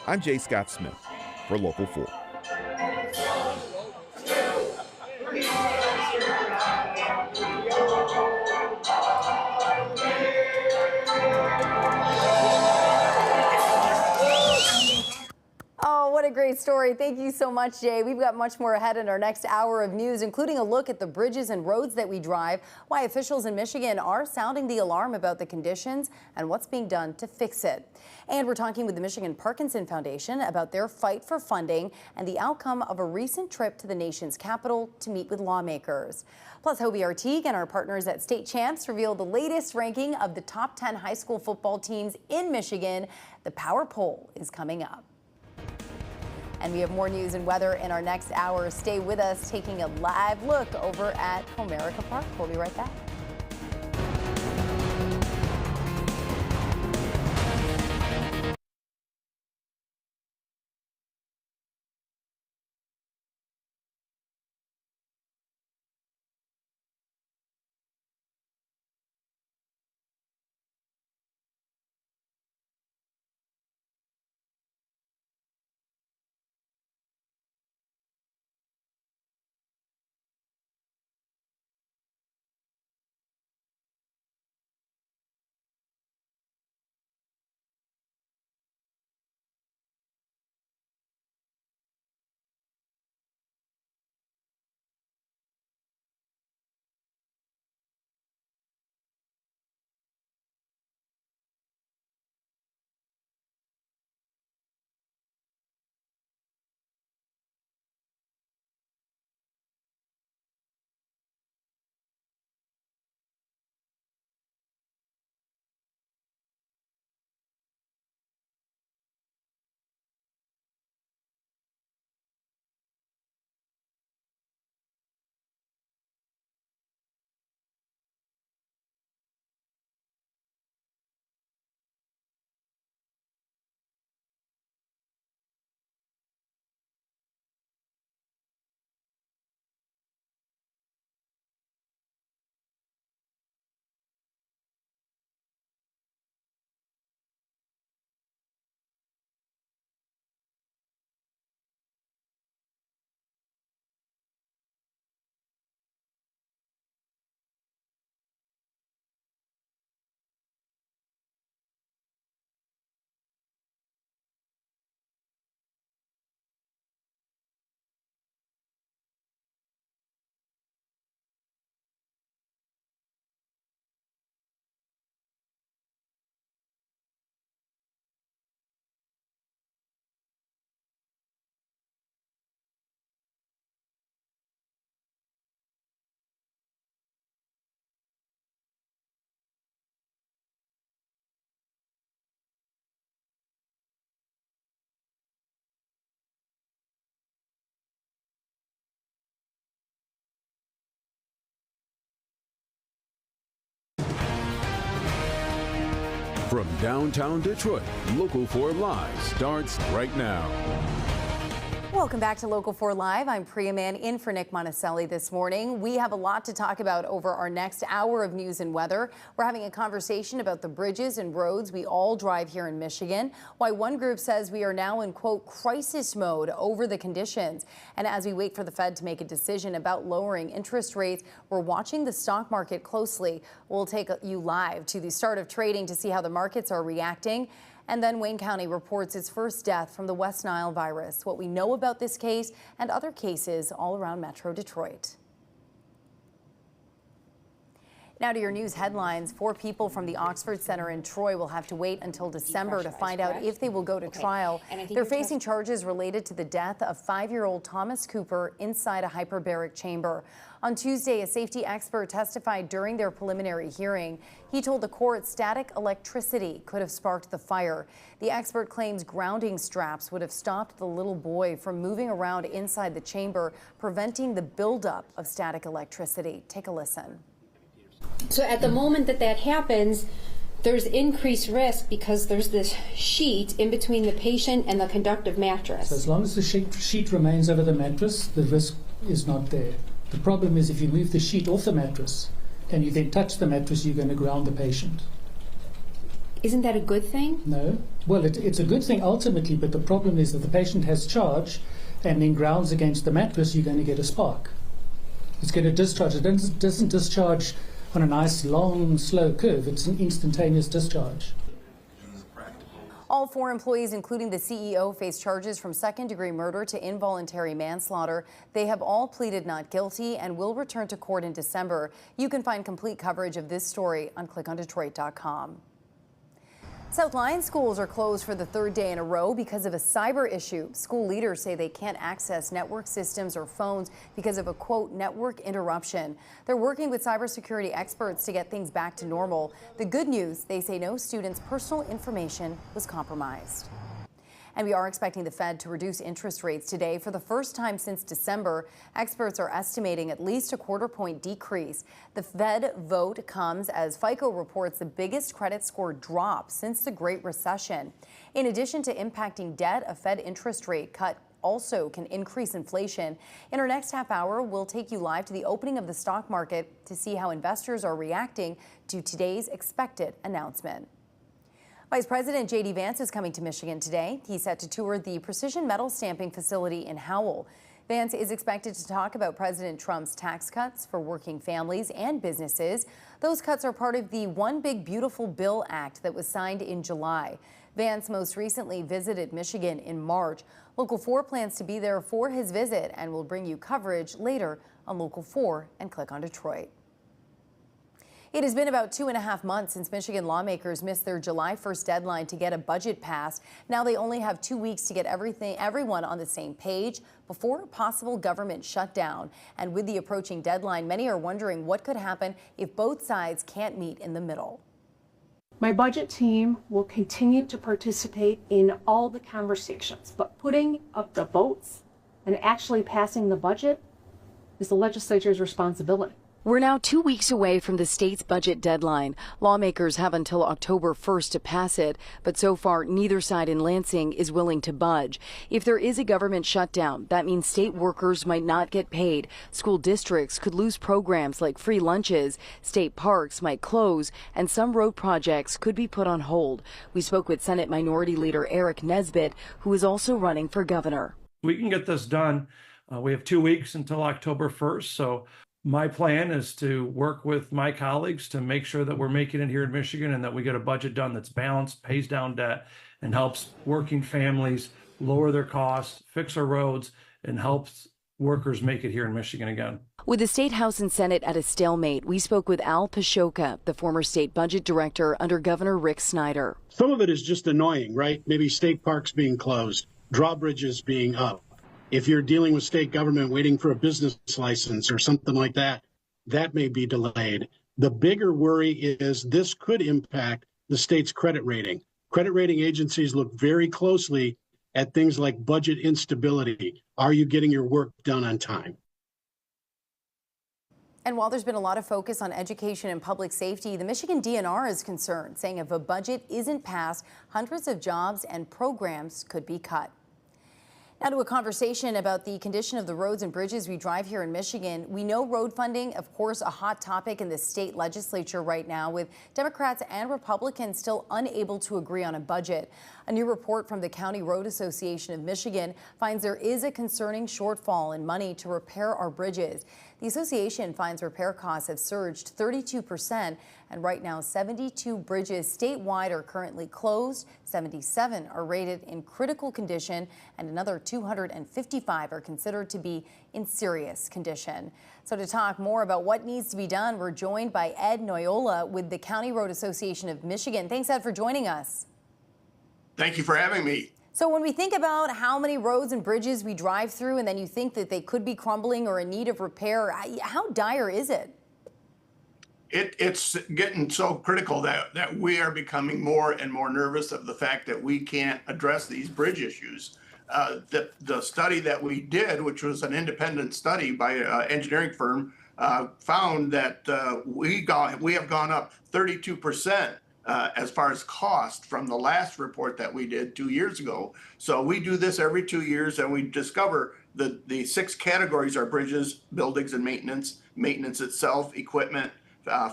I'm J. Scott Smith for Local 4. great story. Thank you so much, Jay. We've got much more ahead in our next hour of news, including a look at the bridges and roads that we drive, why officials in Michigan are sounding the alarm about the conditions, and what's being done to fix it. And we're talking with the Michigan Parkinson Foundation about their fight for funding and the outcome of a recent trip to the nation's capital to meet with lawmakers. Plus, Hobie Artigue and our partners at State Champs reveal the latest ranking of the top 10 high school football teams in Michigan. The Power Poll is coming up. And we have more news and weather in our next hour. Stay with us, taking a live look over at Comerica Park. We'll be right back. From downtown Detroit, Local 4 Live starts right now. Welcome back to Local 4 Live. I'm Priya Mann in for Nick Monticelli this morning. We have a lot to talk about over our next hour of news and weather. We're having a conversation about the bridges and roads we all drive here in Michigan, why one group says we are now in, quote, crisis mode over the conditions. And as we wait for the Fed to make a decision about lowering interest rates, we're watching the stock market closely. We'll take you live to the start of trading to see how the markets are reacting. And then Wayne County reports its first death from the West Nile virus, what we know about this case and other cases all around Metro Detroit. Now to your news headlines. 4 people from the Oxford Center in Troy will have to wait until December to find out if they will go to trial. They're facing charges related to the death of 5-year-old Thomas Cooper inside a hyperbaric chamber. On Tuesday, a safety expert testified during their preliminary hearing. He told the court static electricity could have sparked the fire. The expert claims grounding straps would have stopped the little boy from moving around inside the chamber, preventing the buildup of static electricity. Take a listen. So at the moment that that happens, there's increased risk because there's this sheet in between the patient and the conductive mattress. So as long as the sheet remains over the mattress, the risk is not there. The problem is if you move the sheet off the mattress and you then touch the mattress, you're going to ground the patient. Isn't that a good thing? No. Well, it's a good thing ultimately, but the problem is that the patient has charge and then grounds against the mattress, you're going to get a spark. It's going to discharge. It doesn't discharge on a nice, long, slow curve. It's an instantaneous discharge. All 4 employees, including the CEO, face charges from second-degree murder to involuntary manslaughter. They have all pleaded not guilty and will return to court in December. You can find complete coverage of this story on clickondetroit.com. South Lyon schools are closed for the 3rd day in a row because of a cyber issue. School leaders say they can't access network systems or phones because of a, quote, network interruption. They're working with cybersecurity experts to get things back to normal. The good news, they say no student's personal information was compromised. And we are expecting the Fed to reduce interest rates today for the first time since December. Experts are estimating at least a quarter-point decrease. The Fed vote comes as FICO reports the biggest credit score drop since the Great Recession. In addition to impacting debt, a Fed interest rate cut also can increase inflation. In our next half hour, we'll take you live to the opening of the stock market to see how investors are reacting to today's expected announcement. Vice President J.D. Vance is coming to Michigan today. He's set to tour the precision metal stamping facility in Howell. Vance is expected to talk about President Trump's tax cuts for working families and businesses. Those cuts are part of the One Big Beautiful Bill Act that was signed in July. Vance most recently visited Michigan in March. Local 4 plans to be there for his visit and will bring you coverage later on Local 4 and Click on Detroit. It has been about 2.5 months since Michigan lawmakers missed their July 1st deadline to get a budget passed. Now they only have 2 weeks to get everyone on the same page before a possible government shutdown. And with the approaching deadline, many are wondering what could happen if both sides can't meet in the middle. My budget team will continue to participate in all the conversations, but putting up the votes and actually passing the budget is the legislature's responsibility. We're now 2 weeks away from the state's budget deadline. Lawmakers have until October 1st to pass it, but so far neither side in Lansing is willing to budge. If there is a government shutdown, that means state workers might not get paid. School districts could lose programs like free lunches. State parks might close, and some road projects could be put on hold. We spoke with Senate Minority Leader Eric Nesbitt, who is also running for governor. We can get this done. We have 2 weeks until October 1st, so my plan is to work with my colleagues to make sure that we're making it here in Michigan and that we get a budget done that's balanced, pays down debt, and helps working families lower their costs, fix our roads, and helps workers make it here in Michigan again. With the State House and Senate at a stalemate, we spoke with Al Pashoka, the former state budget director under Governor Rick Snyder. Some of it is just annoying, right? Maybe state parks being closed, drawbridges being up. If you're dealing with state government waiting for a business license or something like that, that may be delayed. The bigger worry is this could impact the state's credit rating. Credit rating agencies look very closely at things like budget instability. Are you getting your work done on time? And while there's been a lot of focus on education and public safety, the Michigan DNR is concerned, saying if a budget isn't passed, hundreds of jobs and programs could be cut. Now to a conversation about the condition of the roads and bridges we drive here in Michigan. We know road funding, of course, a hot topic in the state legislature right now, with Democrats and Republicans still unable to agree on a budget. A new report from the County Road Association of Michigan finds there is a concerning shortfall in money to repair our bridges. The association finds repair costs have surged 32%, and right now 72 bridges statewide are currently closed, 77 are rated in critical condition, and another 255 are considered to be in serious condition. So to talk more about what needs to be done, we're joined by Ed Noyola with the County Road Association of Michigan. Thanks, Ed, for joining us. Thank you for having me. So when we think about how many roads and bridges we drive through and then you think that they could be crumbling or in need of repair, how dire is it? It's getting so critical that we are becoming more and more nervous of the fact that we can't address these bridge issues. The study that we did, which was an independent study by an engineering firm, found that we have gone up 32%. As far as cost from the last report that we did 2 years ago. So we do this every 2 years, and we discover the 6 categories are bridges, buildings and maintenance, maintenance itself, equipment,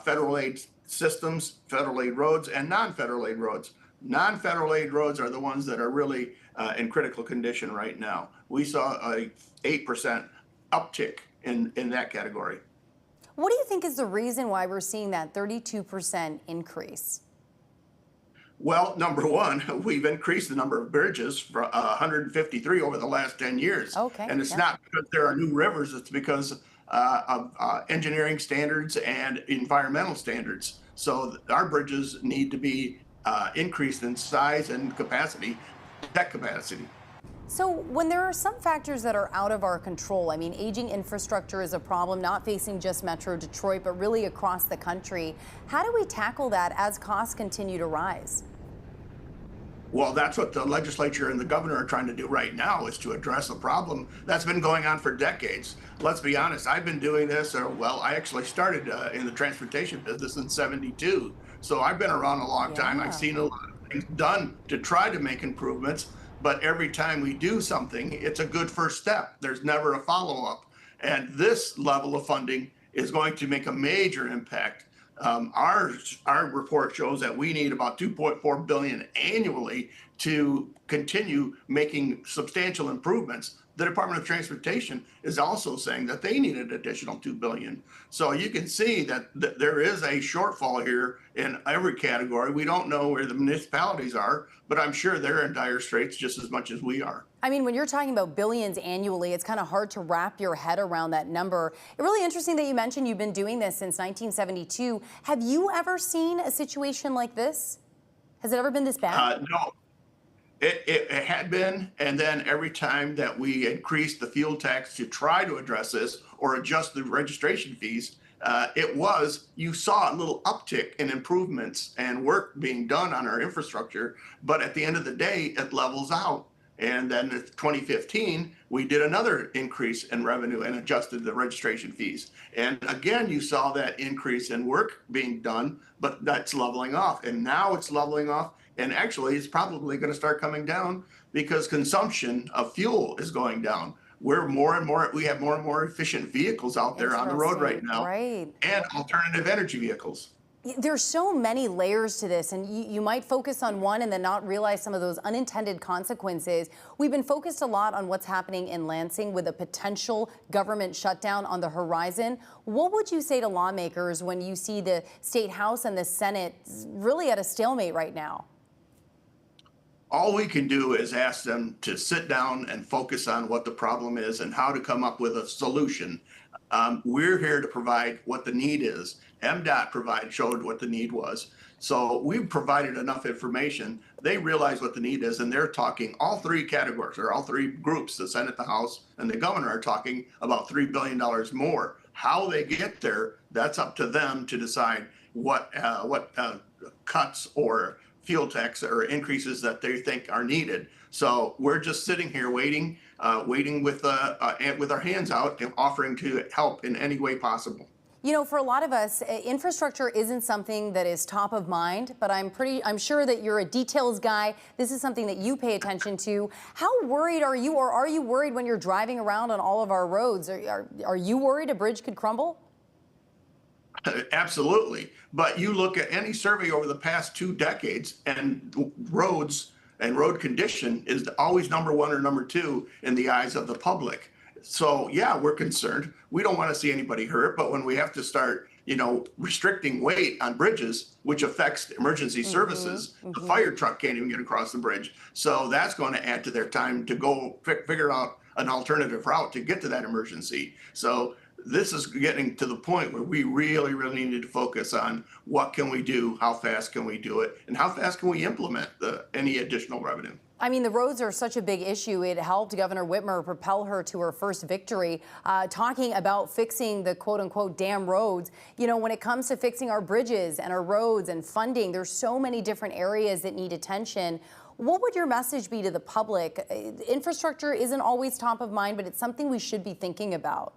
federal aid systems, federal aid roads, and non-federal aid roads. Non-federal aid roads are the ones that are really in critical condition right now. We saw a 8% uptick in that category. What do you think is the reason why we're seeing that 32% increase? Well, number one, we've increased the number of bridges from 153 over the last 10 years. Okay. And it's not because there are new rivers, it's because of engineering standards and environmental standards. So our bridges need to be increased in size and capacity, deck capacity. So when there are some factors that are out of our control, I mean, aging infrastructure is a problem not facing just Metro Detroit, but really across the country. How do we tackle that as costs continue to rise? Well, that's what the legislature and the governor are trying to do right now, is to address a problem that's been going on for decades. Let's be honest, I've been doing this, well, I actually started in the transportation business in '72. So I've been around a long time. I've seen a lot of things done to try to make improvements. But every time we do something, it's a good first step. There's never a follow-up. And this level of funding is going to make a major impact. Our report shows that we need about $2.4 billion annually to continue making substantial improvements. The Department of Transportation is also saying that they need an additional $2 billion. So you can see that there is a shortfall here in every category. We don't know where the municipalities are, but I'm sure they're in dire straits just as much as we are. I mean, when you're talking about billions annually, it's kind of hard to wrap your head around that number. It's really interesting that you mentioned you've been doing this since 1972. Have you ever seen a situation like this? Has it ever been this bad? No. It had been, and then every time that we increased the fuel tax to try to address this or adjust the registration fees, you saw a little uptick in improvements and work being done on our infrastructure, but at the end of the day, it levels out. And then in 2015, we did another increase in revenue and adjusted the registration fees. And again, you saw that increase in work being done, but that's leveling off. And now it's leveling off. And actually, it's probably going to start coming down because consumption of fuel is going down. We have more and more efficient vehicles out there on the road right now, and alternative energy vehicles. There's so many layers to this, and you might focus on one and then not realize some of those unintended consequences. We've been focused a lot on what's happening in Lansing with a potential government shutdown on the horizon. What would you say to lawmakers when you see the State House and the Senate really at a stalemate right now? All we can do is ask them to sit down and focus on what the problem is and how to come up with a solution. We're here to provide what the need is. MDOT showed what the need was. So we've provided enough information. They realize what the need is, and they're talking all three categories, or all three groups, the Senate, the House, and the governor are talking about $3 billion more. How they get there, that's up to them to decide what cuts or fuel tax or increases that they think are needed. So we're just sitting here waiting with our hands out and offering to help in any way possible. You know, for a lot of us, infrastructure isn't something that is top of mind, but I'm sure that you're a details guy. This is something that you pay attention to. How worried are you, or are you worried when you're driving around on all of our roads? Are you worried a bridge could crumble? Absolutely. But you look at any survey over the past 2 decades, and roads and road condition is always number 1 or number 2 in the eyes of the public. So yeah, we're concerned. We don't want to see anybody hurt, but when we have to start, restricting weight on bridges, which affects emergency services, the fire truck can't even get across the bridge. So that's going to add to their time to go figure out an alternative route to get to that emergency. So this is getting to the point where we really, really need to focus on what can we do, how fast can we do it, and how fast can we implement any additional revenue. I mean, the roads are such a big issue. It helped Governor Whitmer propel her to her first victory, talking about fixing the quote-unquote damn roads. You know, when it comes to fixing our bridges and our roads and funding, there's so many different areas that need attention. What would your message be to the public? Infrastructure isn't always top of mind, but it's something we should be thinking about.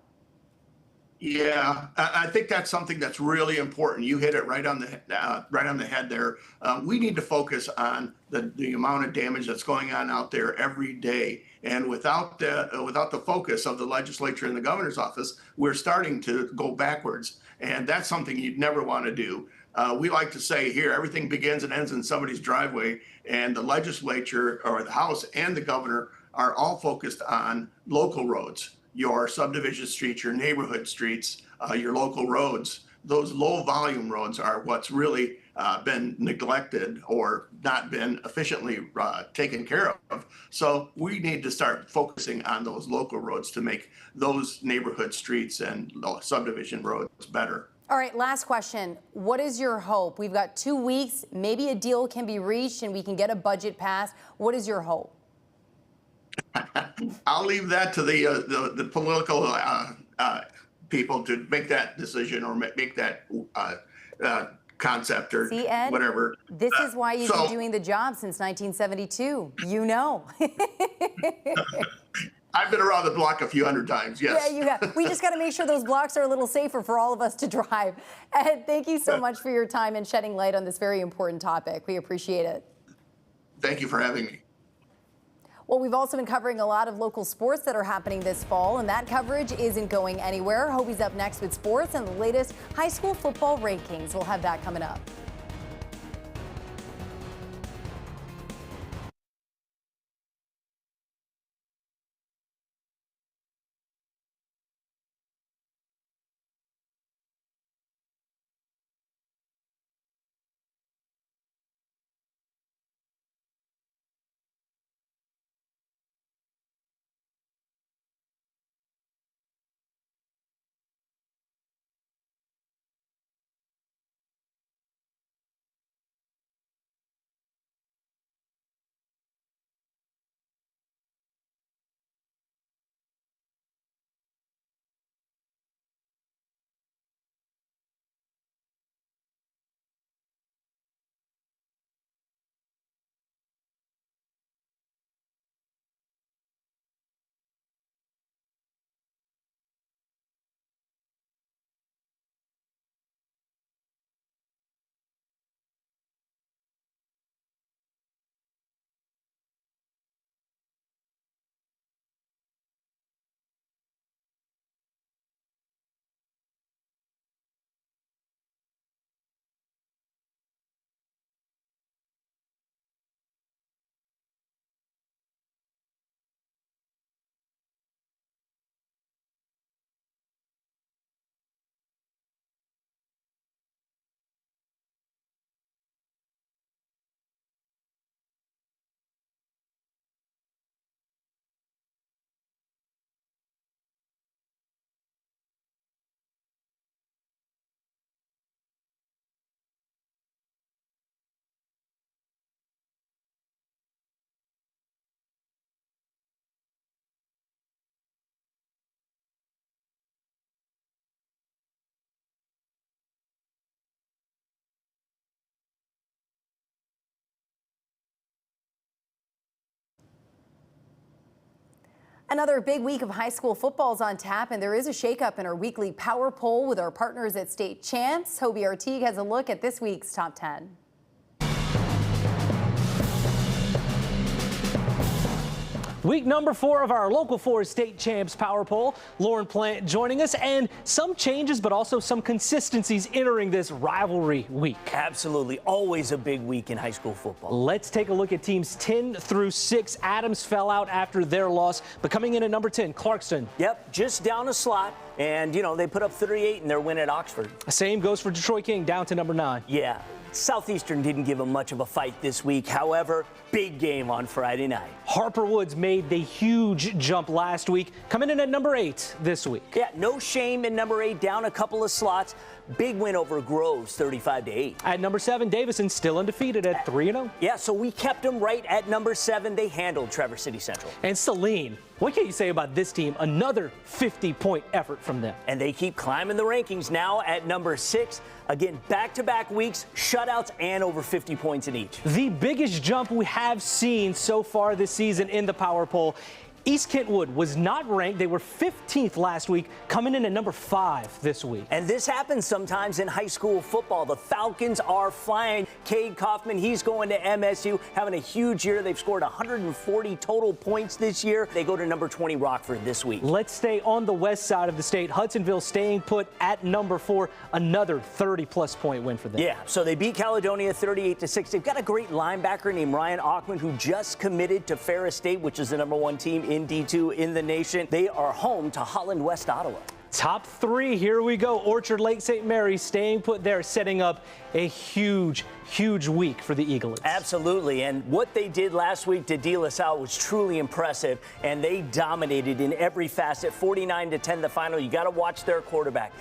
Yeah, I think that's something that's really important. You hit it right on the head there. We need to focus on the amount of damage that's going on out there every day. And without the focus of the legislature and the governor's office, we're starting to go backwards. And that's something you'd never want to do. We like to say here, everything begins and ends in somebody's driveway. And the legislature or the House and the governor are all focused on local roads. Your subdivision streets, your neighborhood streets, your local roads. Those low volume roads are what's really been neglected or not been efficiently taken care of. So we need to start focusing on those local roads to make those neighborhood streets and subdivision roads better. All right, last question. What is your hope? We've got 2 weeks. Maybe a deal can be reached and we can get a budget passed. What is your hope? I'll leave that to the political people to make that decision or make that concept or See, Ed, whatever. This is why you've been doing the job since 1972. You know. I've been around the block a few hundred times, yes. Yeah, you have. We just got to make sure those blocks are a little safer for all of us to drive. Ed, thank you so much for your time and shedding light on this very important topic. We appreciate it. Thank you for having me. Well, we've also been covering a lot of local sports that are happening this fall, and that coverage isn't going anywhere. Hobie's up next with sports and the latest high school football rankings. We'll have that coming up. Another big week of high school football is on tap, and there is a shakeup in our weekly power poll with our partners at State Champs. Hobie Artigue has a look at this week's top 10. Week number 4 of our Local 4 State Champs Power Poll. Lauren Plant joining us, and some changes, but also some consistencies entering this rivalry week. Absolutely. Always a big week in high school football. Let's take a look at teams 10 through 6. Adams fell out after their loss, but coming in at number 10, Clarkston. Yep, just down a slot. And, you know, they put up 38 in their win at Oxford. Same goes for Detroit King, down to number 9. Yeah. Southeastern didn't give them much of a fight this week. However, big game on Friday night. Harper Woods made the huge jump last weweek, coming in at number 8 this week. Yeah, no shame in number 8, down a couple of slots. Big win over Groves, 35-8. At number 7, Davison still undefeated at 3-0. Yeah, so we kept them right at number 7. They handled Traverse City Central. And Saline, what can you say about this team? Another 50-point effort from them. And they keep climbing the rankings now at number 6. Again, back-to-back weeks, shutouts, and over 50 points in each. The biggest jump we have seen so far this season in the power poll. East Kentwood was not ranked. They were 15th last week, coming in at number 5 this week. And this happens sometimes in high school football. The Falcons are flying. Cade Kaufman, he's going to MSU, having a huge year. They've scored 140 total points this year. They go to number 20 Rockford this week. Let's stay on the west side of the state. Hudsonville staying put at number 4, another 30-plus point win for them. Yeah, so they beat Caledonia 38-6. They've got a great linebacker named Ryan Ackman, who just committed to Ferris State, which is the number 1 team in D2 in the nation. They are home to Holland West Ottawa. Top 3, here we go. Orchard Lake St. Mary staying put there, setting up a huge week for the Eaglets. Absolutely, and what they did last week to deal us out was truly impressive, and they dominated in every facet. 49-10 the final. You got to watch their quarterback,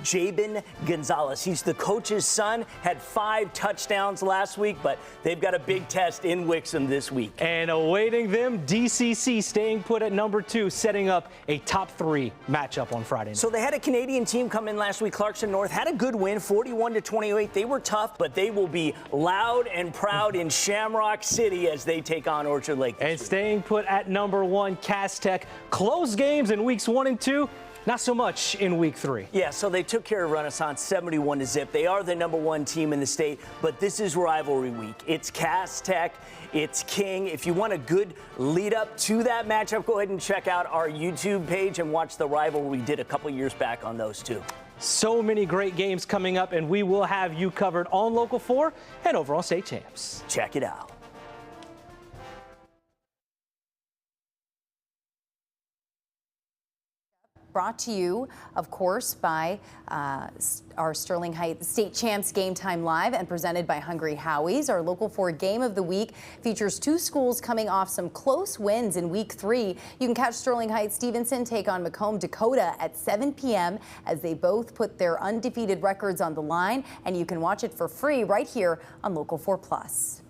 Jabin Gonzalez. He's the coach's son, had 5 touchdowns last week, but they've got a big test in Wixom this week. And awaiting them, DCC staying put at number 2, setting up a top 3 matchup on Friday night. So they had a Canadian team come in last week. Clarkson North had a good win, 41-28. They were tough, but they will be loud and proud in Shamrock City as they take on Orchard Lake this week. Staying put at number 1, Cass Tech. Close games in weeks 1 and 2. Not so much in week 3. Yeah, so they took care of Renaissance 71-0. They are the number 1 team in the state, but this is rivalry week. It's Cass Tech, it's King. If you want a good lead up to that matchup, go ahead and check out our YouTube page and watch the rivalry we did a couple years back on those two. So many great games coming up, and we will have you covered on Local 4 and overall state champs. Check it out. Brought to you, of course, by our Sterling Heights State Champs Game Time Live and presented by Hungry Howie's. Our Local 4 Game of the Week features 2 schools coming off some close wins in week 3. You can catch Sterling Heights Stevenson take on Macomb Dakota at 7 p.m. as they both put their undefeated records on the line, and you can watch it for free right here on Local 4 Plus.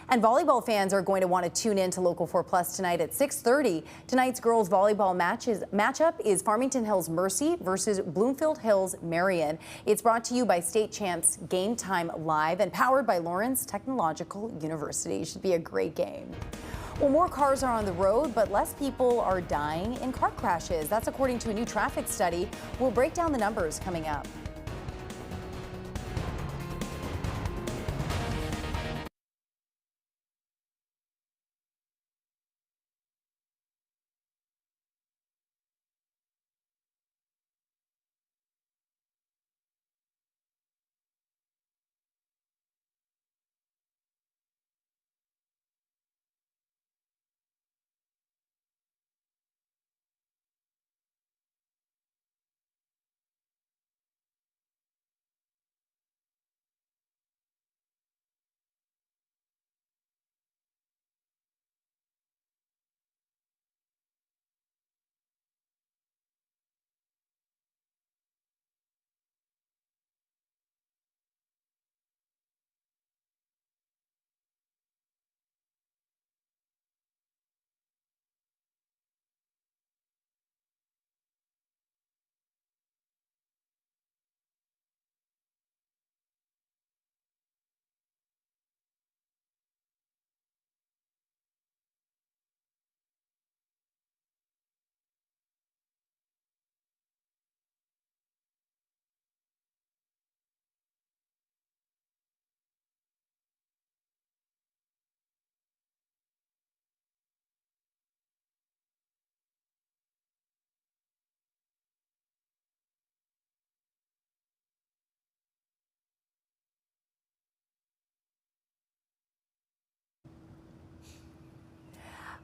And volleyball fans are going to want to tune in to Local 4 Plus tonight at 6:30. Tonight's girls volleyball matchup is Farmington Hills Mercy versus Bloomfield Hills Marion. It's brought to you by State Champs Game Time Live and powered by Lawrence Technological University. Should be a great game. Well, more cars are on the road, but less people are dying in car crashes. That's according to a new traffic study. We'll break down the numbers coming up.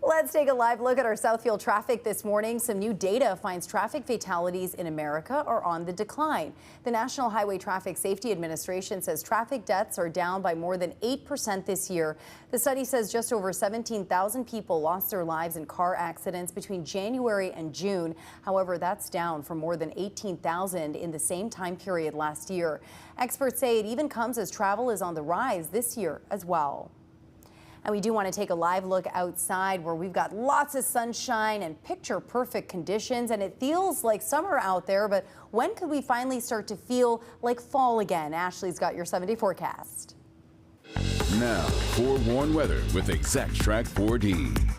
Let's take a live look at our Southfield traffic this morning. Some new data finds traffic fatalities in America are on the decline. The National Highway Traffic Safety Administration says traffic deaths are down by more than 8% this year. The study says just over 17,000 people lost their lives in car accidents between January and June. However, that's down from more than 18,000 in the same time period last year. Experts say it even comes as travel is on the rise this year as well. And we do want to take a live look outside where we've got lots of sunshine and picture perfect conditions, and it feels like summer out there, but when could we finally start to feel like fall again? Ashley's got your 7-day forecast. Now, forewarned weather with Exact Track 4D.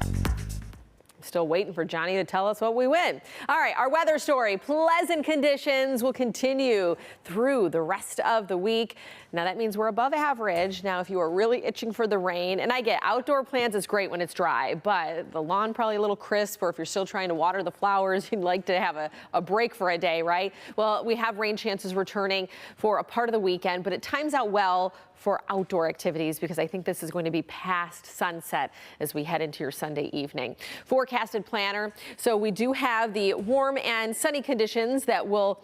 Still waiting for Johnny to tell us what we win. All right, our weather story. Pleasant conditions will continue through the rest of the week. Now that means we're above average. Now, if you are really itching for the rain, and I get outdoor plants is great when it's dry, but the lawn probably a little crisp, or if you're still trying to water the flowers, you'd like to have a break for a day, right? Well, we have rain chances returning for a part of the weekend, but it times out well for outdoor activities because I think this is going to be past sunset as we head into your Sunday evening. Forecasted planner. So we do have the warm and sunny conditions that will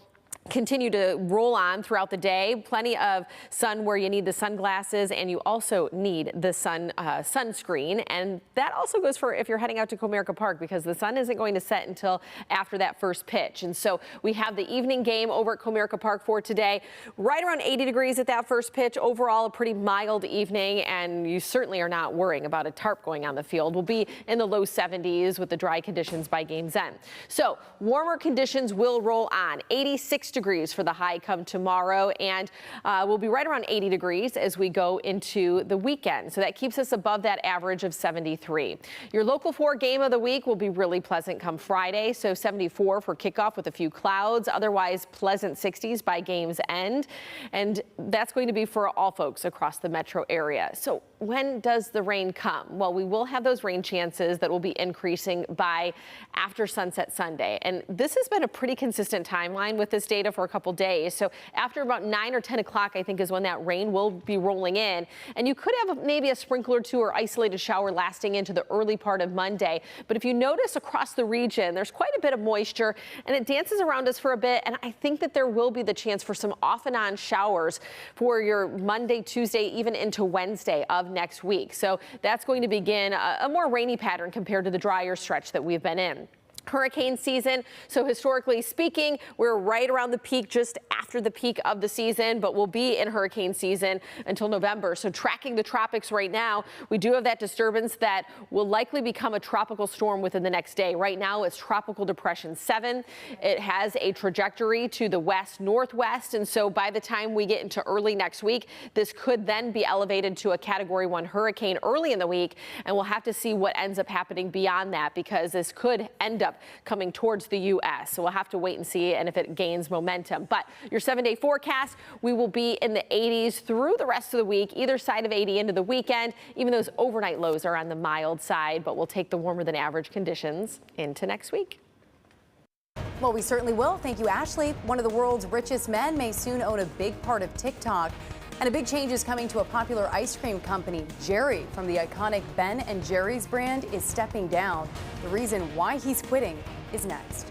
continue to roll on throughout the day. Plenty of sun where you need the sunglasses, and you also need the sunscreen. And that also goes for if you're heading out to Comerica Park, because the sun isn't going to set until after that first pitch. And so we have the evening game over at Comerica Park for today, right around 80 degrees at that first pitch. Overall, a pretty mild evening, and you certainly are not worrying about a tarp going on the field. We'll be in the low 70s with the dry conditions by game's end. So warmer conditions will roll on. 86 degrees for the high come tomorrow, and we'll be right around 80 degrees as we go into the weekend. So that keeps us above that average of 73. Your Local 4 game of the week will be really pleasant come Friday. So 74 for kickoff with a few clouds, otherwise pleasant 60s by game's end. And that's going to be for all folks across the metro area. So when does the rain come? Well, we will have those rain chances that will be increasing by after sunset Sunday. And this has been a pretty consistent timeline with this data for a couple days. So after about 9 or 10 o'clock, I think is when that rain will be rolling in. And you could have maybe a sprinkle or two or isolated shower lasting into the early part of Monday. But if you notice across the region, there's quite a bit of moisture and it dances around us for a bit. And I think that there will be the chance for some off and on showers for your Monday, Tuesday, even into Wednesday of next week. So that's going to begin a more rainy pattern compared to the drier stretch that we've been in. Hurricane season. So historically speaking, we're right around the peak, just after the peak of the season, but we'll be in hurricane season until November. So tracking the tropics right now, we do have that disturbance that will likely become a tropical storm within the next day. Right now it's Tropical Depression 7. It has a trajectory to the west northwest. And so by the time we get into early next week, this could then be elevated to a Category 1 hurricane early in the week. And we'll have to see what ends up happening beyond that, because this could end up coming towards the U.S. So we'll have to wait and see, and if it gains momentum. But your 7-day forecast, we will be in the 80s through the rest of the week, either side of 80 into the weekend. Even those overnight lows are on the mild side, but we'll take the warmer than average conditions into next week. Well, we certainly will. Thank you, Ashley. One of the world's richest men may soon own a big part of TikTok. And a big change is coming to a popular ice cream company. Jerry from the iconic Ben & Jerry's brand is stepping down. The reason why he's quitting is next.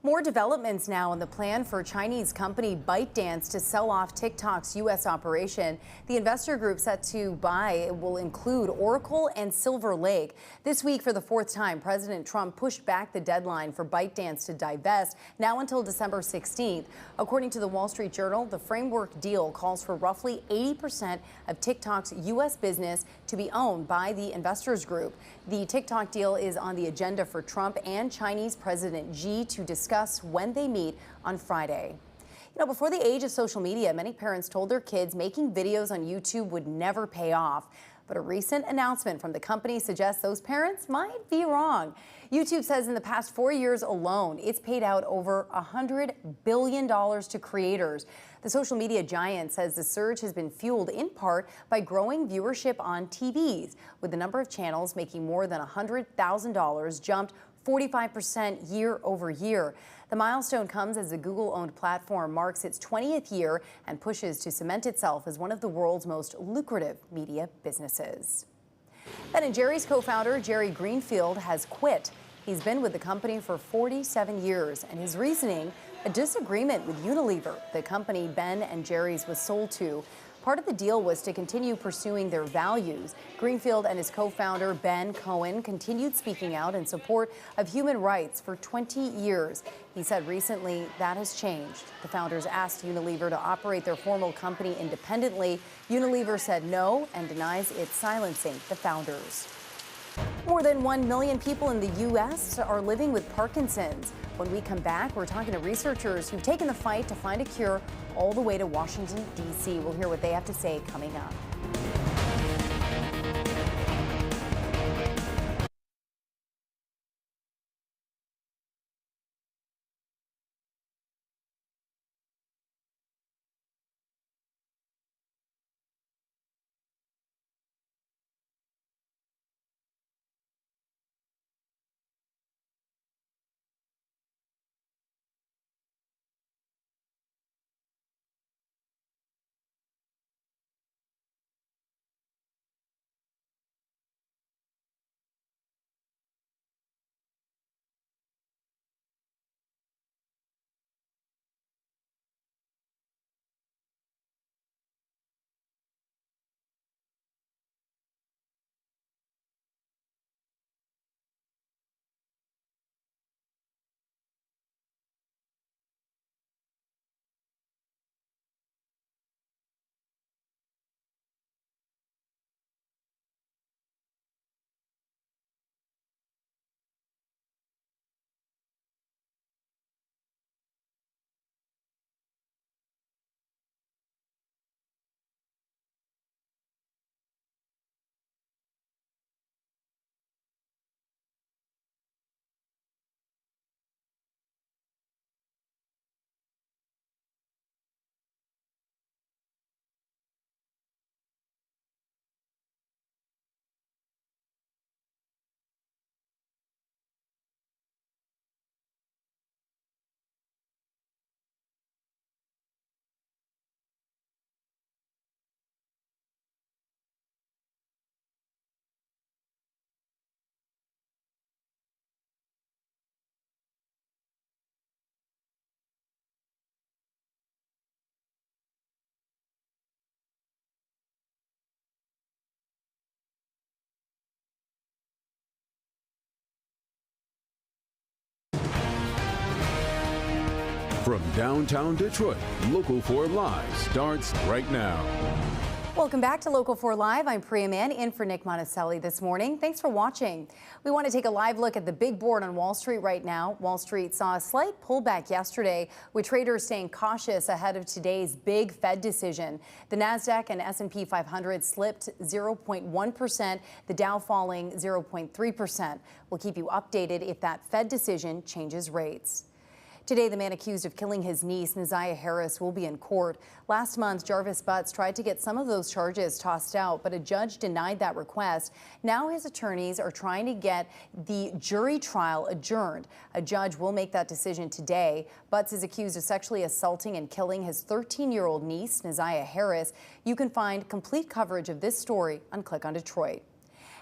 More developments now in the plan for Chinese company ByteDance to sell off TikTok's U.S. operation. The investor group set to buy will include Oracle and Silver Lake. This week, for the fourth time, President Trump pushed back the deadline for ByteDance to divest, now until December 16th. According to the Wall Street Journal, the framework deal calls for roughly 80% of TikTok's U.S. business to be owned by the investors group. The TikTok deal is on the agenda for Trump and Chinese President Xi to discuss when they meet on Friday. You know, before the age of social media, many parents told their kids making videos on YouTube would never pay off. But a recent announcement from the company suggests those parents might be wrong. YouTube says in the past 4 years alone, it's paid out over $100 billion to creators. The social media giant says the surge has been fueled in part by growing viewership on TVs, with the number of channels making more than $100,000 jumped 45% year over year. The milestone comes as the Google-owned platform marks its 20th year and pushes to cement itself as one of the world's most lucrative media businesses. Ben & Jerry's co-founder Jerry Greenfield has quit. He's been with the company for 47 years, and his reasoning, a disagreement with Unilever, the company Ben & Jerry's was sold to. Part of the deal was to continue pursuing their values. Greenfield and his co-founder, Ben Cohen, continued speaking out in support of human rights for 20 years. He said recently that has changed. The founders asked Unilever to operate their formal company independently. Unilever said no and denies it's silencing the founders. More than 1 million people in the U.S. are living with Parkinson's. When we come back, we're talking to researchers who've taken the fight to find a cure all the way to Washington, D.C. We'll hear what they have to say coming up. From downtown Detroit, Local 4 Live starts right now. Welcome back to Local 4 Live. I'm Priya Mann in for Nick Monticelli this morning. Thanks for watching. We want to take a live look at the big board on Wall Street right now. Wall Street saw a slight pullback yesterday, with traders staying cautious ahead of today's big Fed decision. The Nasdaq and S&P 500 slipped 0.1%, the Dow falling 0.3%. We'll keep you updated if that Fed decision changes rates. Today, the man accused of killing his niece, Neziah Harris, will be in court. Last month, Jarvis Butts tried to get some of those charges tossed out, but a judge denied that request. Now his attorneys are trying to get the jury trial adjourned. A judge will make that decision today. Butts is accused of sexually assaulting and killing his 13-year-old niece, Neziah Harris. You can find complete coverage of this story on Click on Detroit.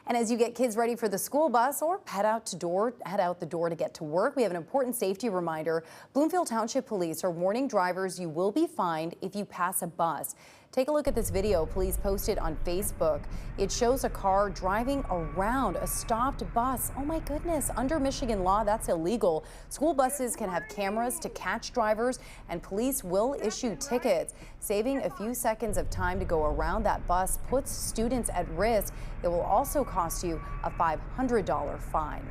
And as you get kids ready for the school bus or head out the door to get to work, we have an important safety reminder. Bloomfield Township Police are warning drivers you will be fined if you pass a bus. Take a look at this video police posted on Facebook. It shows a car driving around a stopped bus. Oh my goodness, under Michigan law, that's illegal. School buses can have cameras to catch drivers, and police will issue tickets. Saving a few seconds of time to go around that bus puts students at risk. It will also cost you a $500 fine.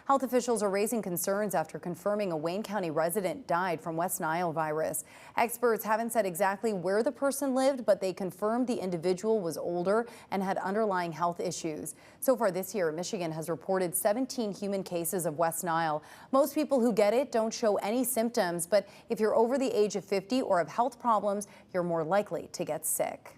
Health officials are raising concerns after confirming a Wayne County resident died from West Nile virus. Experts haven't said exactly where the person lived, but they confirmed the individual was older and had underlying health issues. So far this year, Michigan has reported 17 human cases of West Nile. Most people who get it don't show any symptoms, but if you're over the age of 50 or have health problems, you're more likely to get sick.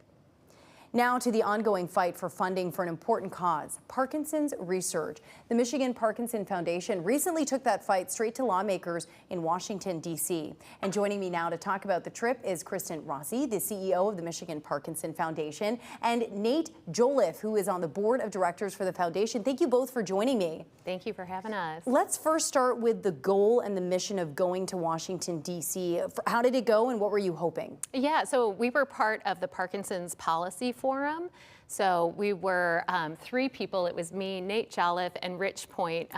Now to the ongoing fight for funding for an important cause, Parkinson's research. The Michigan Parkinson Foundation recently took that fight straight to lawmakers in Washington, D.C. And joining me now to talk about the trip is Kristen Rossi, the CEO of the Michigan Parkinson Foundation, and Nate Joliffe, who is on the board of directors for the foundation. Thank you both for joining me. Thank you for having us. Let's first start with the goal and the mission of going to Washington, D.C. How did it go and what were you hoping? Yeah, so we were part of the Parkinson's Policy Forum. So we were 3 people. It was me, Nate Joliffe, and Rich Point,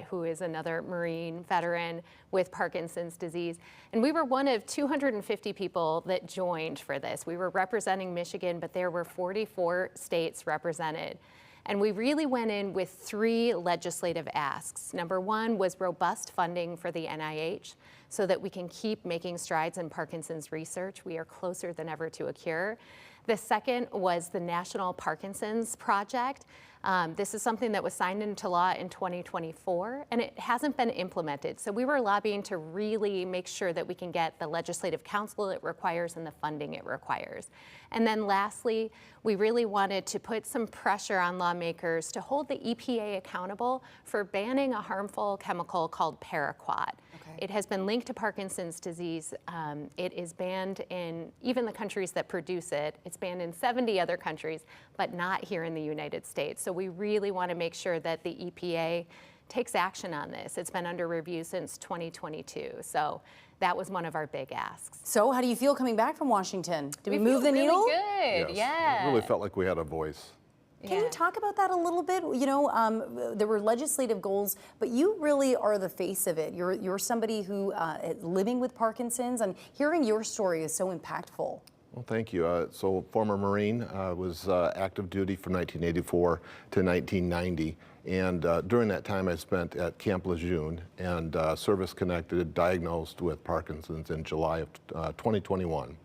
who is another Marine veteran with Parkinson's disease. And we were one of 250 people that joined for this. We were representing Michigan, but there were 44 states represented. And we really went in with 3 legislative asks. Number 1 was robust funding for the NIH so that we can keep making strides in Parkinson's research. We are closer than ever to a cure. The second was the National Parkinson's Project. This is something that was signed into law in 2024, and it hasn't been implemented. So we were lobbying to really make sure that we can get the legislative counsel it requires and the funding it requires. And then lastly, we really wanted to put some pressure on lawmakers to hold the EPA accountable for banning a harmful chemical called paraquat. It has been linked to Parkinson's disease. It is banned in even the countries that produce it. It's banned in 70 other countries, but not here in the United States. So we really want to make sure that the EPA takes action on this. It's been under review since 2022. So that was one of our big asks. So how do you feel coming back from Washington? Did we move the needle? Really good, yeah. It really felt like we had a voice. Can you talk about that a little bit? You know, there were legislative goals, but you really are the face of it. You're somebody who is living with Parkinson's, and hearing your story is so impactful. Well, thank you. So former Marine, was active duty from 1984 to 1990. And during that time I spent at Camp Lejeune and service-connected, diagnosed with Parkinson's in July of 2021.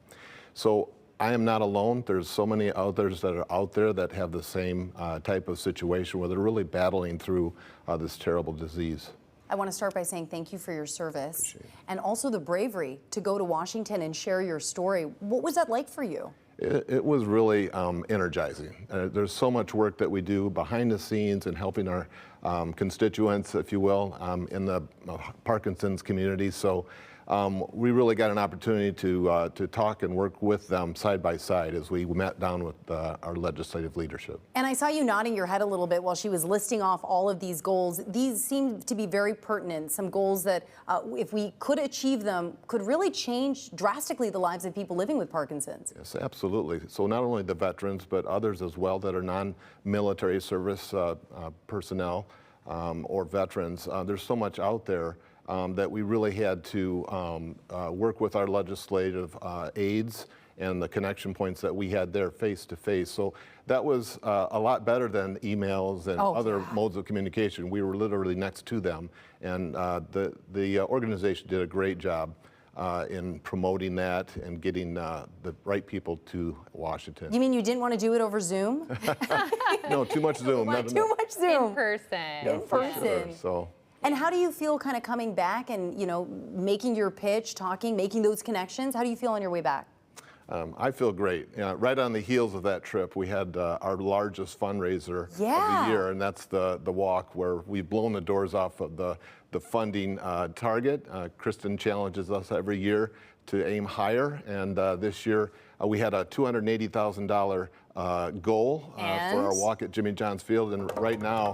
So I am not alone. There's so many others that are out there that have the same type of situation where they're really battling through this terrible disease. I want to start by saying thank you for your service and also the bravery to go to Washington and share your story. What was that like for you? It was really energizing. There's so much work that we do behind the scenes and helping our constituents, if you will, in the Parkinson's community. So we really got an opportunity to talk and work with them side by side as we met down with our legislative leadership. And I saw you nodding your head a little bit while she was listing off all of these goals. These seem to be very pertinent, some goals that if we could achieve them could really change drastically the lives of people living with Parkinson's. Yes, absolutely. So not only the veterans, but others as well that are non-military service personnel or veterans. There's so much out there that we really had to work with our legislative aides and the connection points that we had there face to face. So that was a lot better than emails and other modes of communication. We were literally next to them, and the organization did a great job in promoting that and getting the right people to Washington. You mean you didn't want to do it over Zoom? No, too much Zoom. Too much Zoom. In person. Yeah, in for person. sure. So. And how do you feel kind of coming back and, you know, making your pitch, talking, making those connections? How do you feel on your way back? I feel great. Right on the heels of that trip, we had our largest fundraiser of the year, and that's the walk where we've blown the doors off of the funding target. Kristen challenges us every year to aim higher, and this year we had a $280,000 goal for our walk at Jimmy John's Field, and right now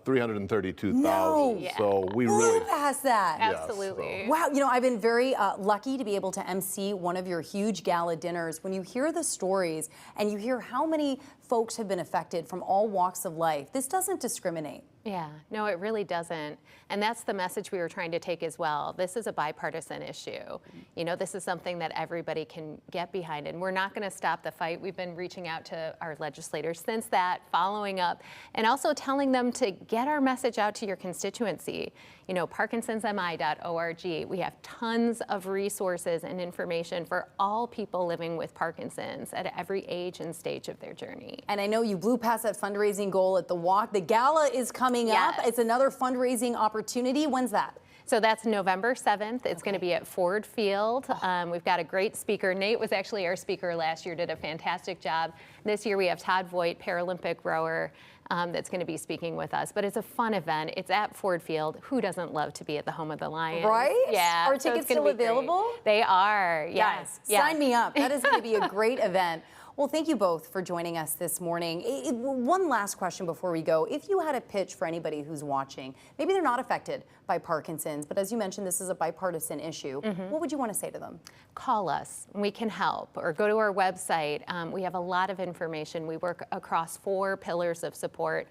332,000. No. So we Blew really past that. Absolutely. Wow, you know, I've been very lucky to be able to MC one of your huge gala dinners. When you hear the stories and you hear how many folks have been affected from all walks of life, this doesn't discriminate. Yeah, no, it really doesn't. And that's the message we were trying to take as well. This is a bipartisan issue. You know, this is something that everybody can get behind, and we're not going to stop the fight. We've been reaching out to our legislators since that, following up, and also telling them to get our message out to your constituency. You know, parkinsonsmi.org. We have tons of resources and information for all people living with Parkinson's at every age and stage of their journey. And I know you blew past that fundraising goal at the walk. The gala is coming up. It's another fundraising opportunity. When's that? So that's November 7th. It's going to be at Ford Field. We've got a great speaker. Nate was actually our speaker last year, did a fantastic job. This year we have Todd Voigt, Paralympic rower, that's going to be speaking with us. But it's a fun event. It's at Ford Field. Who doesn't love to be at the home of the Lions? Right? Yeah. Are tickets still available? They are, yes. Guys, sign me up. That is going to be a great event. Well, thank you both for joining us this morning. One last question before we go. If you had a pitch for anybody who's watching, maybe they're not affected by Parkinson's, but as you mentioned, this is a bipartisan issue. What would you want to say to them? Call us. We can help. Or go to our website. We have a lot of information. We work across 4 pillars of support.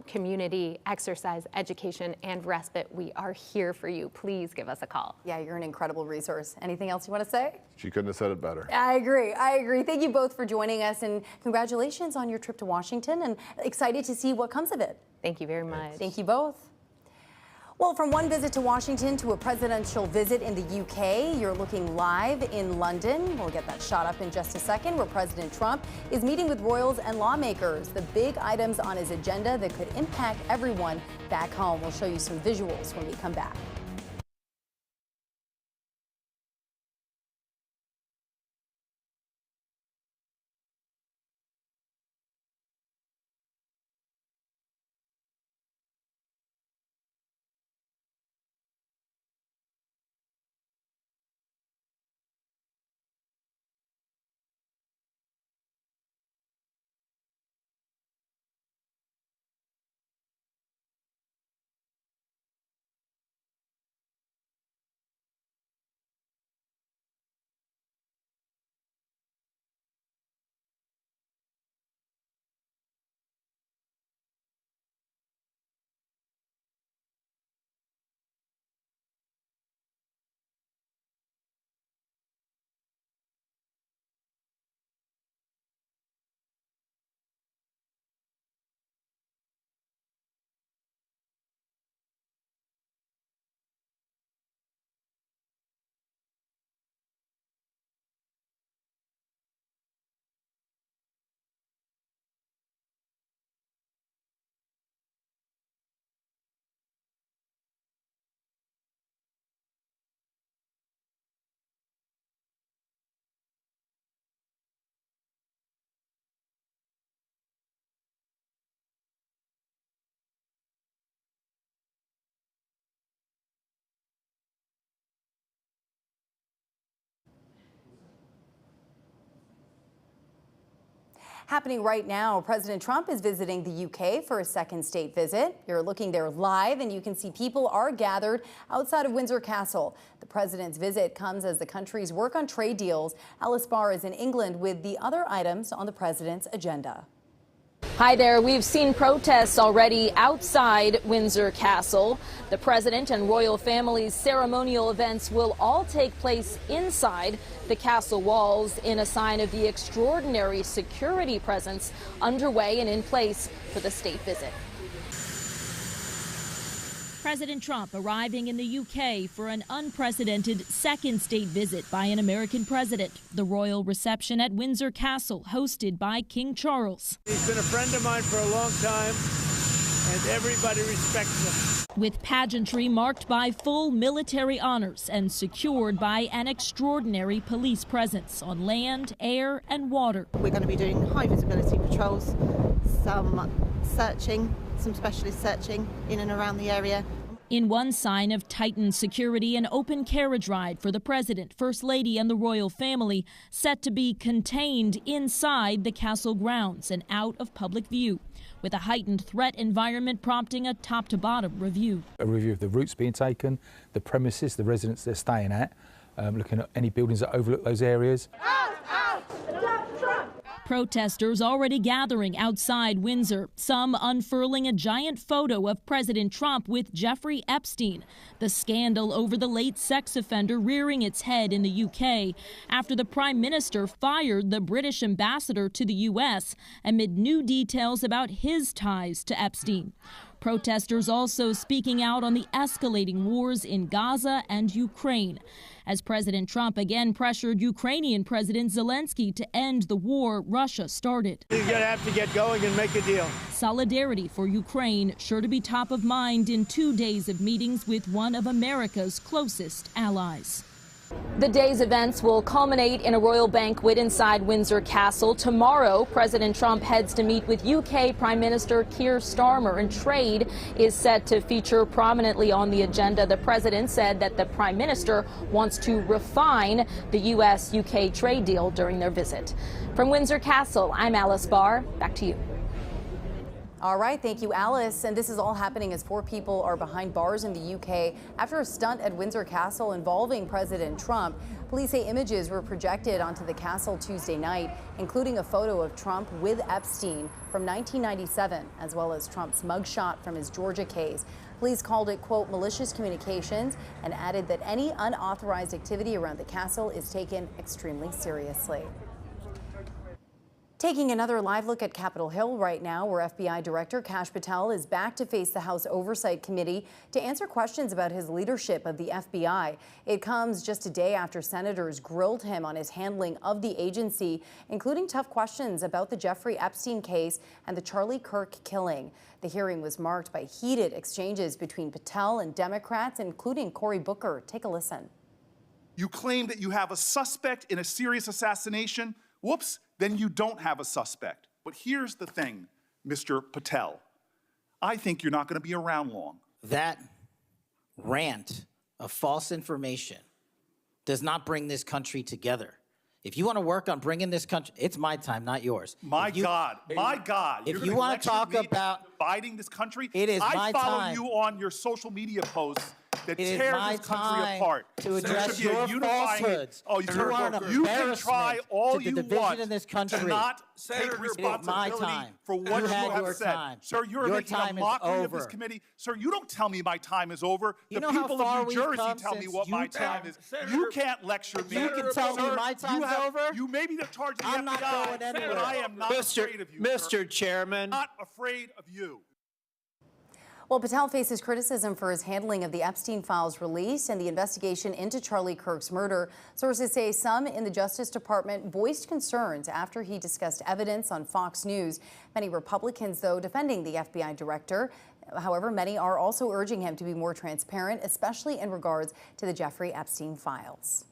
Community, exercise, education, and respite. We are here for you. Please give us a call. Yeah, you're an incredible resource. Anything else you want to say? She couldn't have said it better. I agree. Thank you both for joining us, and congratulations on your trip to Washington, and excited to see what comes of it. Thank you very much. Thank you both. Well, from one visit to Washington to a presidential visit in the UK, you're looking live in London. We'll get that shot up in just a second, where President Trump is meeting with royals and lawmakers. The big items on his agenda that could impact everyone back home. We'll show you some visuals when we come back. Happening right now, President Trump is visiting the UK for a second state visit. You're looking there live, and you can see people are gathered outside of Windsor Castle. The president's visit comes as the countries work on trade deals. Alice Barr is in England with the other items on the president's agenda. Hi there. We've seen protests already outside Windsor Castle. The president and royal family's ceremonial events will all take place inside the castle walls in a sign of the extraordinary security presence underway and in place for the state visit. President Trump arriving in the UK for an unprecedented second state visit by an American president. The royal reception at Windsor Castle, hosted by King Charles. He's been a friend of mine for a long time, and everybody respects him. With pageantry marked by full military honors and secured by an extraordinary police presence on land, air, and water. We're going to be doing high visibility patrols, some searching, some specialist searching in and around the area. In one sign of tightened security, an open carriage ride for the president, first lady, and the royal family set to be contained inside the castle grounds and out of public view, with a heightened threat environment prompting a top-to-bottom review. A review of the routes being taken, the premises, the residents they're staying at, looking at any buildings that overlook those areas. Protesters already gathering outside Windsor, some unfurling a giant photo of President Trump with Jeffrey Epstein, the scandal over the late sex offender rearing its head in the UK after the Prime Minister fired the British ambassador to the U.S. amid new details about his ties to Epstein. Protesters also speaking out on the escalating wars in Gaza and Ukraine, as President Trump again pressured Ukrainian President Zelensky to end the war Russia started. He's going to have to get going and make a deal. Solidarity for Ukraine sure to be top of mind in 2 days of meetings with one of America's closest allies. The day's events will culminate in a royal banquet inside Windsor Castle. Tomorrow, President Trump heads to meet with UK Prime Minister Keir Starmer, and trade is set to feature prominently on the agenda. The president said that the Prime Minister wants to refine the U.S.-UK trade deal during their visit. From Windsor Castle, I'm Alice Barr. Back to you. All right, thank you, Alice. And this is all happening as 4 people are behind bars in the UK after a stunt at Windsor Castle involving President Trump. Police say images were projected onto the castle Tuesday night, including a photo of Trump with Epstein from 1997, as well as Trump's mugshot from his Georgia case. Police called it, quote, malicious communications, and added that any unauthorized activity around the castle is taken extremely seriously. Taking another live look at Capitol Hill right now, where FBI Director Kash Patel is back to face the House Oversight Committee to answer questions about his leadership of the FBI. It comes just a day after senators grilled him on his handling of the agency, including tough questions about the Jeffrey Epstein case and the Charlie Kirk killing. The hearing was marked by heated exchanges between Patel and Democrats, including Cory Booker. Take a listen. You claim that you have a suspect in a serious assassination. Whoops, then you don't have a suspect. But here's the thing, Mr. Patel. I think you're not going to be around long. That rant of false information does not bring this country together. If you want to work on bringing this country, it's my time, not yours. My God. If you want to talk about dividing this country, it is my I follow time. you on your social media posts that It is tear my this country time apart. to address your falsehoods. Oh, You are an you can embarrassment try all to the you division want in this country. to not Senator, take it is responsibility my time. for what You you had have your said. time. Sir, you're Your making time a is mockery of this over. committee. Sir, you don't tell me my time is over. You The know how people far of New we've Jersey come tell me since what my Utah? time is. Senator, You can't lecture me. you can tell me Sir, my time's over? You may be the charge of the I'm not FBI, going anywhere. but I am not afraid of you. Mr. Chairman. Not afraid of you. Well, Patel faces criticism for his handling of the Epstein files release and the investigation into Charlie Kirk's murder. Sources say some in the Justice Department voiced concerns after he discussed evidence on Fox News. Many Republicans, though, defending the FBI director. However, many are also urging him to be more transparent, especially in regards to the Jeffrey Epstein files.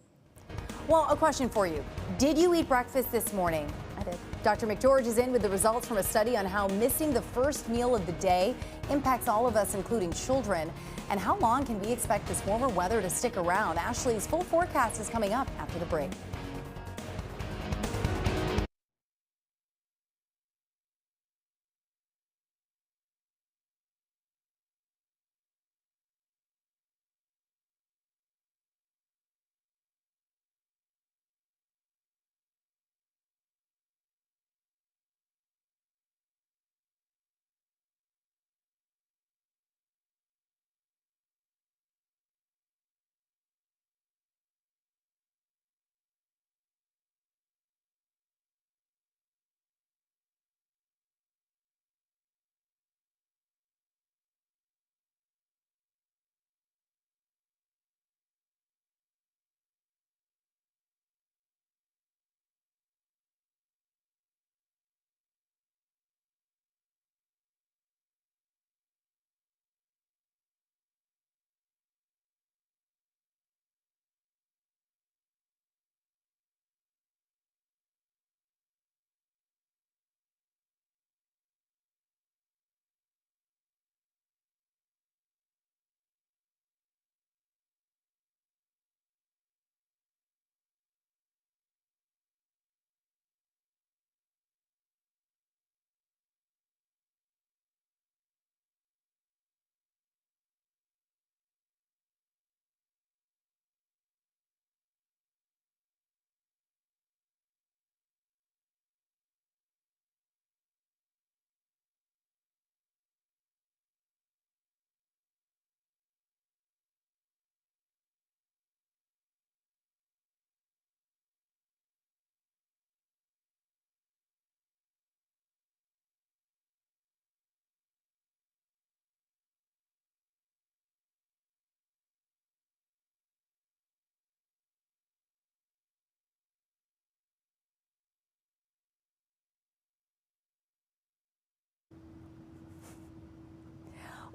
Well, a question for you. Did you eat breakfast this morning? I did. Dr. McGeorge is in with the results from a study on how missing the first meal of the day impacts all of us, including children. And how long can we expect this warmer weather to stick around? Ashley's full forecast is coming up after the break.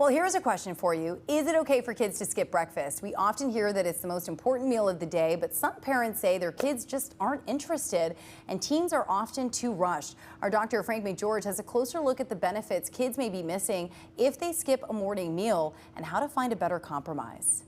Well, here's a question for you. Is it okay for kids to skip breakfast? We often hear that it's the most important meal of the day, but some parents say their kids just aren't interested, and teens are often too rushed. Our Dr. Frank McGeorge has a closer look at the benefits kids may be missing if they skip a morning meal and how to find a better compromise.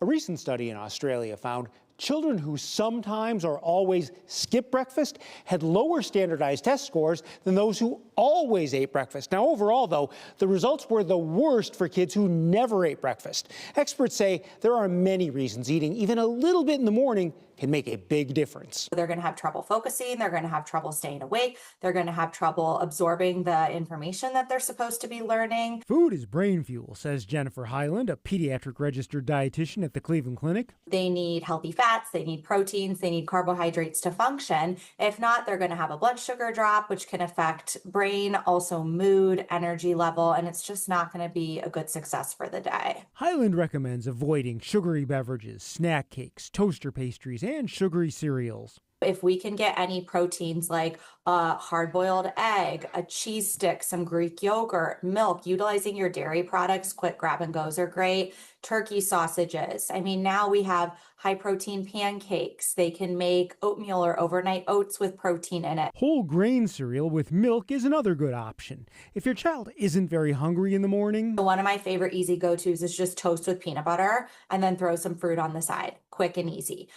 A recent study in Australia found children who sometimes or always skip breakfast had lower standardized test scores than those who always ate breakfast. Now, overall, though, the results were the worst for kids who never ate breakfast. Experts say there are many reasons eating even a little bit in the morning can make a big difference. They're going to have trouble focusing, they're going to have trouble staying awake, they're going to have trouble absorbing the information that they're supposed to be learning. Food is brain fuel, says Jennifer Highland, a pediatric registered dietitian at the Cleveland Clinic. They need healthy fats, they need proteins, they need carbohydrates to function. If not, they're going to have a blood sugar drop, which can affect brain, also mood, energy level, and it's just not going to be a good success for the day. Highland recommends avoiding sugary beverages, snack cakes, toaster pastries, and sugary cereals. If we can get any proteins like a hard-boiled egg, a cheese stick, some Greek yogurt, milk, utilizing your dairy products, quick grab-and-goes are great. Turkey sausages. I mean, now we have high-protein pancakes. They can make oatmeal or overnight oats with protein in it. Whole grain cereal with milk is another good option. If your child isn't very hungry in the morning. One of my favorite easy go-tos is just toast with peanut butter and then throw some fruit on the side. Quick and easy.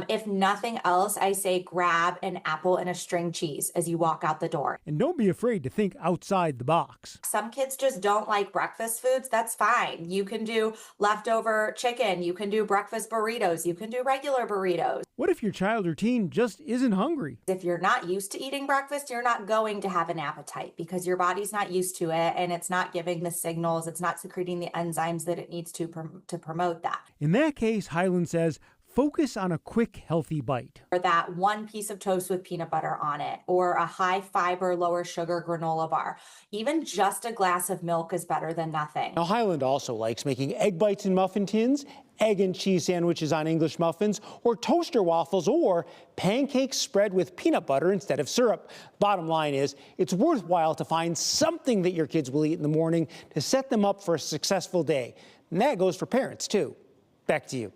If nothing else, I say grab an apple and a string cheese as you walk out the door. And don't be afraid to think outside the box. Some kids just don't like breakfast foods. That's fine. You can do leftover chicken. You can do breakfast burritos. You can do regular burritos. What if your child or teen just isn't hungry? If you're not used to eating breakfast, you're not going to have an appetite because your body's not used to it and it's not giving the signals. It's not secreting the enzymes that it needs to promote that. In that case, Highland says, focus on a quick, healthy bite. Or that one piece of toast with peanut butter on it, or a high fiber, lower sugar granola bar. Even just a glass of milk is better than nothing. Now, Highland also likes making egg bites in muffin tins, egg and cheese sandwiches on English muffins, or toaster waffles, or pancakes spread with peanut butter instead of syrup. Bottom line is, it's worthwhile to find something that your kids will eat in the morning to set them up for a successful day. And that goes for parents, too. Back to you.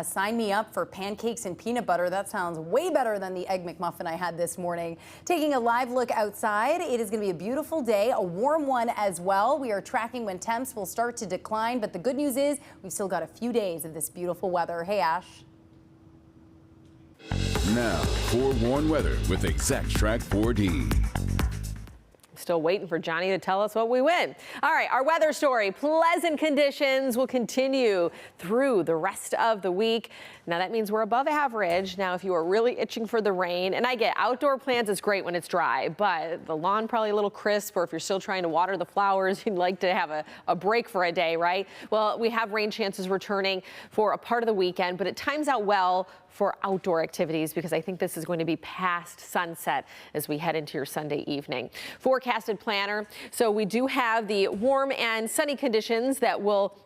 Sign me up for pancakes and peanut butter. That sounds way better than the Egg McMuffin I had this morning. Taking a live look outside, it is going to be a beautiful day, a warm one as well. We are tracking when temps will start to decline, but the good news is we've still got a few days of this beautiful weather. Hey, Ash. Now, forewarned weather with Exact Track 4D. Still waiting for Johnny to tell us what we win. All right, our weather story. Pleasant conditions will continue through the rest of the week. Now that means we're above average. Now, if you are really itching for the rain, and I get outdoor plants is great when it's dry, but the lawn probably a little crisp, or if you're still trying to water the flowers, you'd like to have a break for a day, right? Well, we have rain chances returning for a part of the weekend, but it times out well for outdoor activities because I think this is going to be past sunset as we head into your Sunday evening. Forecasted planner. So we do have the warm and sunny conditions that will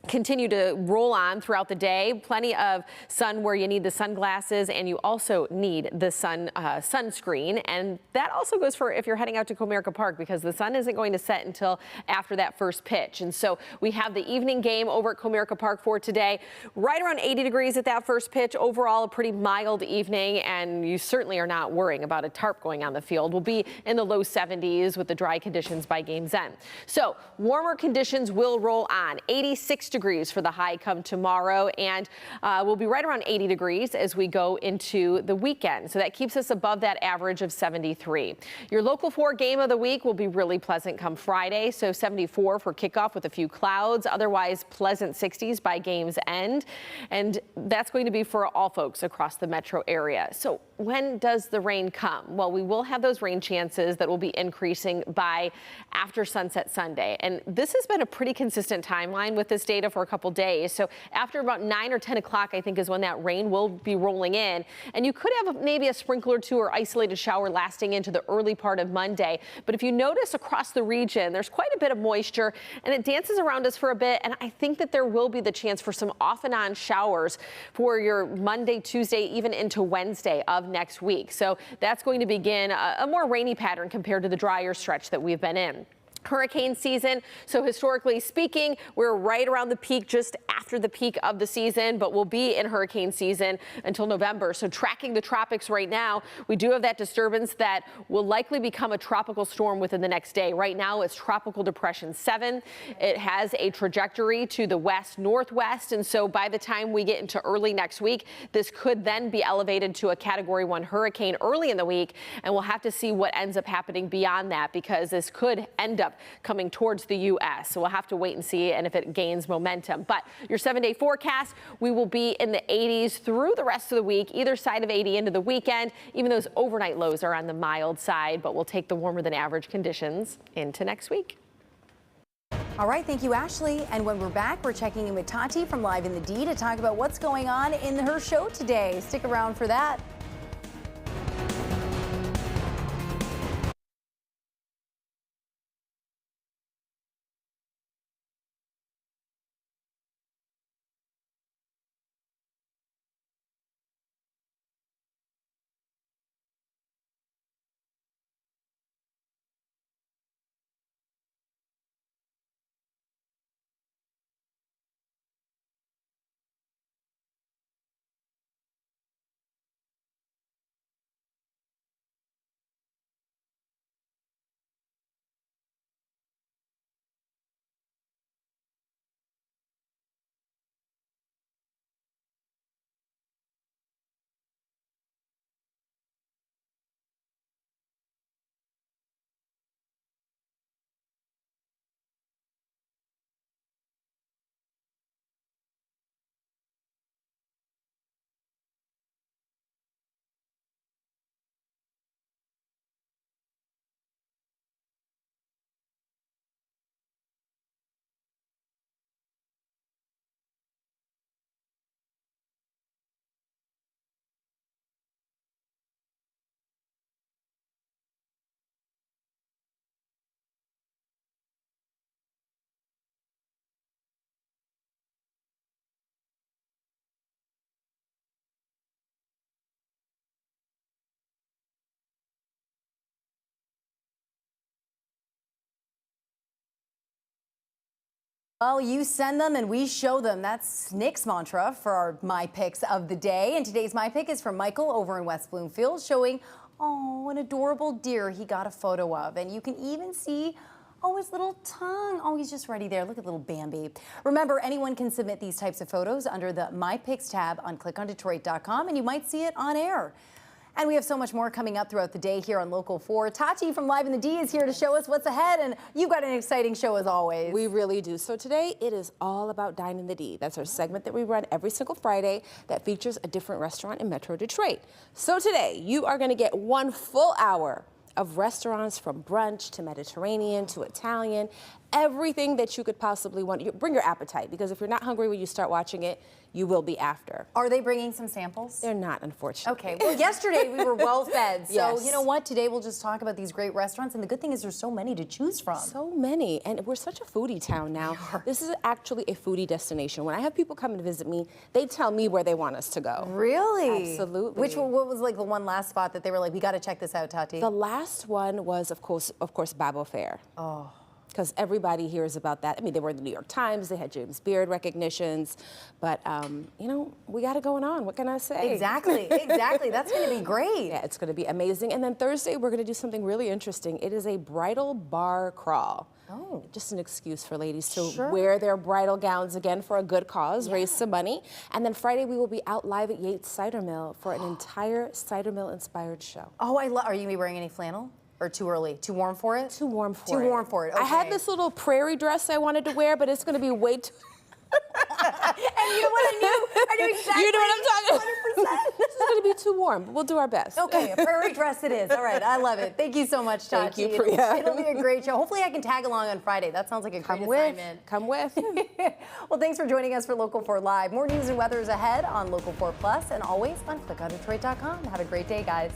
continue to roll on throughout the day. Plenty of sun where you need the sunglasses, and you also need the sunscreen. And that also goes for if you're heading out to Comerica Park, because the sun isn't going to set until after that first pitch. And so we have the evening game over at Comerica Park for today, right around 80 degrees at that first pitch. Overall, a pretty mild evening, and you certainly are not worrying about a tarp going on the field. We'll be in the low 70s with the dry conditions by game's end. So warmer conditions will roll on. 86 degrees for the high come tomorrow, and we'll be right around 80 degrees as we go into the weekend. So that keeps us above that average of 73. Your Local 4 game of the week will be really pleasant come Friday. So 74 for kickoff with a few clouds, otherwise pleasant 60s by game's end. And that's going to be for all folks across the metro area. So when does the rain come? Well, we will have those rain chances that will be increasing by after sunset Sunday. And this has been a pretty consistent timeline with this data for a couple days. So after about 9 or 10 o'clock, I think is when that rain will be rolling in. And you could have maybe a sprinkle or two or isolated shower lasting into the early part of Monday. But if you notice across the region, there's quite a bit of moisture and it dances around us for a bit. And I think that there will be the chance for some off and on showers for your Monday, Tuesday, even into Wednesday of next week. So that's going to begin a more rainy pattern compared to the drier stretch that we've been in. hurricane season. So historically speaking, we're right around the peak, just after the peak of the season, but we'll be in hurricane season until November. So tracking the tropics right now, we do have that disturbance that will likely become a tropical storm within the next day. Right now it's Tropical Depression 7. It has a trajectory to the west-northwest. And so by the time we get into early next week, this could then be elevated to a Category 1 hurricane early in the week. And we'll have to see what ends up happening beyond that, because this could end up coming towards the U.S. So we'll have to wait and see, and if it gains momentum. But your 7-day forecast, we will be in the 80s through the rest of the week, either side of 80 into the weekend. Even those overnight lows are on the mild side, but we'll take the warmer than average conditions into next week. All right, thank you, Ashley. And when we're back, we're checking in with Tati from Live in the D to talk about what's going on in her show today. Stick around for that. Well, you send them and we show them. That's Nick's mantra for our My Picks of the day. And today's My Pick is from Michael over in West Bloomfield, showing, oh, an adorable deer he got a photo of. And you can even see, oh, his little tongue. Oh, he's just ready there. Look at little Bambi. Remember, anyone can submit these types of photos under the My Picks tab on clickondetroit.com, and you might see it on air. And we have so much more coming up throughout the day here on Local 4. Tati from Live in the D is here to show us what's ahead, and you've got an exciting show as always. We really do. So today it is all about Dine in the D. That's our segment that we run every single Friday that features a different restaurant in Metro Detroit. So today you are going to get 1 full hour of restaurants from brunch to Mediterranean to Italian, everything that you could possibly want. Bring your appetite, because if you're not hungry when you start watching it, you will be after. Are they bringing some samples? They're not, unfortunately. Okay, well, yesterday we were well fed, so Yes. you know what? Today we'll just talk about these great restaurants, and the good thing is there's so many to choose from. So many, and we're such a foodie town now. This is actually a foodie destination. When I have people come and visit me, they tell me where they want us to go. Really? Absolutely. What was like the one last spot that they were like, we got to check this out, Tati? The last one was, of course, Babel Fair. Oh. Because everybody hears about that. I mean, they were in the New York Times, they had James Beard recognitions, but you know, we got it going on. What can I say? Exactly, exactly. That's going to be great. Yeah, it's going to be amazing. And then Thursday, we're going to do something really interesting. It is a bridal bar crawl. Oh. Just an excuse for ladies to wear their bridal gowns again for a good cause, raise some money. And then Friday, we will be out live at Yates Cider Mill for an entire cider mill inspired show. Oh, are you going to be wearing any flannel? Or too early? Too warm for it? Too warm for it. Too warm for it. Okay. I had this little prairie dress I wanted to wear, but it's going to be way too... And you know what? I knew exactly. You know what I'm talking about. It's going to be too warm, but we'll do our best. Okay, a prairie dress it is. All right, I love it. Thank you so much, Tati. Thank you, Priya. It'll be a great show. Hopefully I can tag along on Friday. That sounds like a great assignment. Come with. Well, thanks for joining us for Local 4 Live. More news and weather is ahead on Local 4 Plus and always on clickondetroit.com. Have a great day, guys.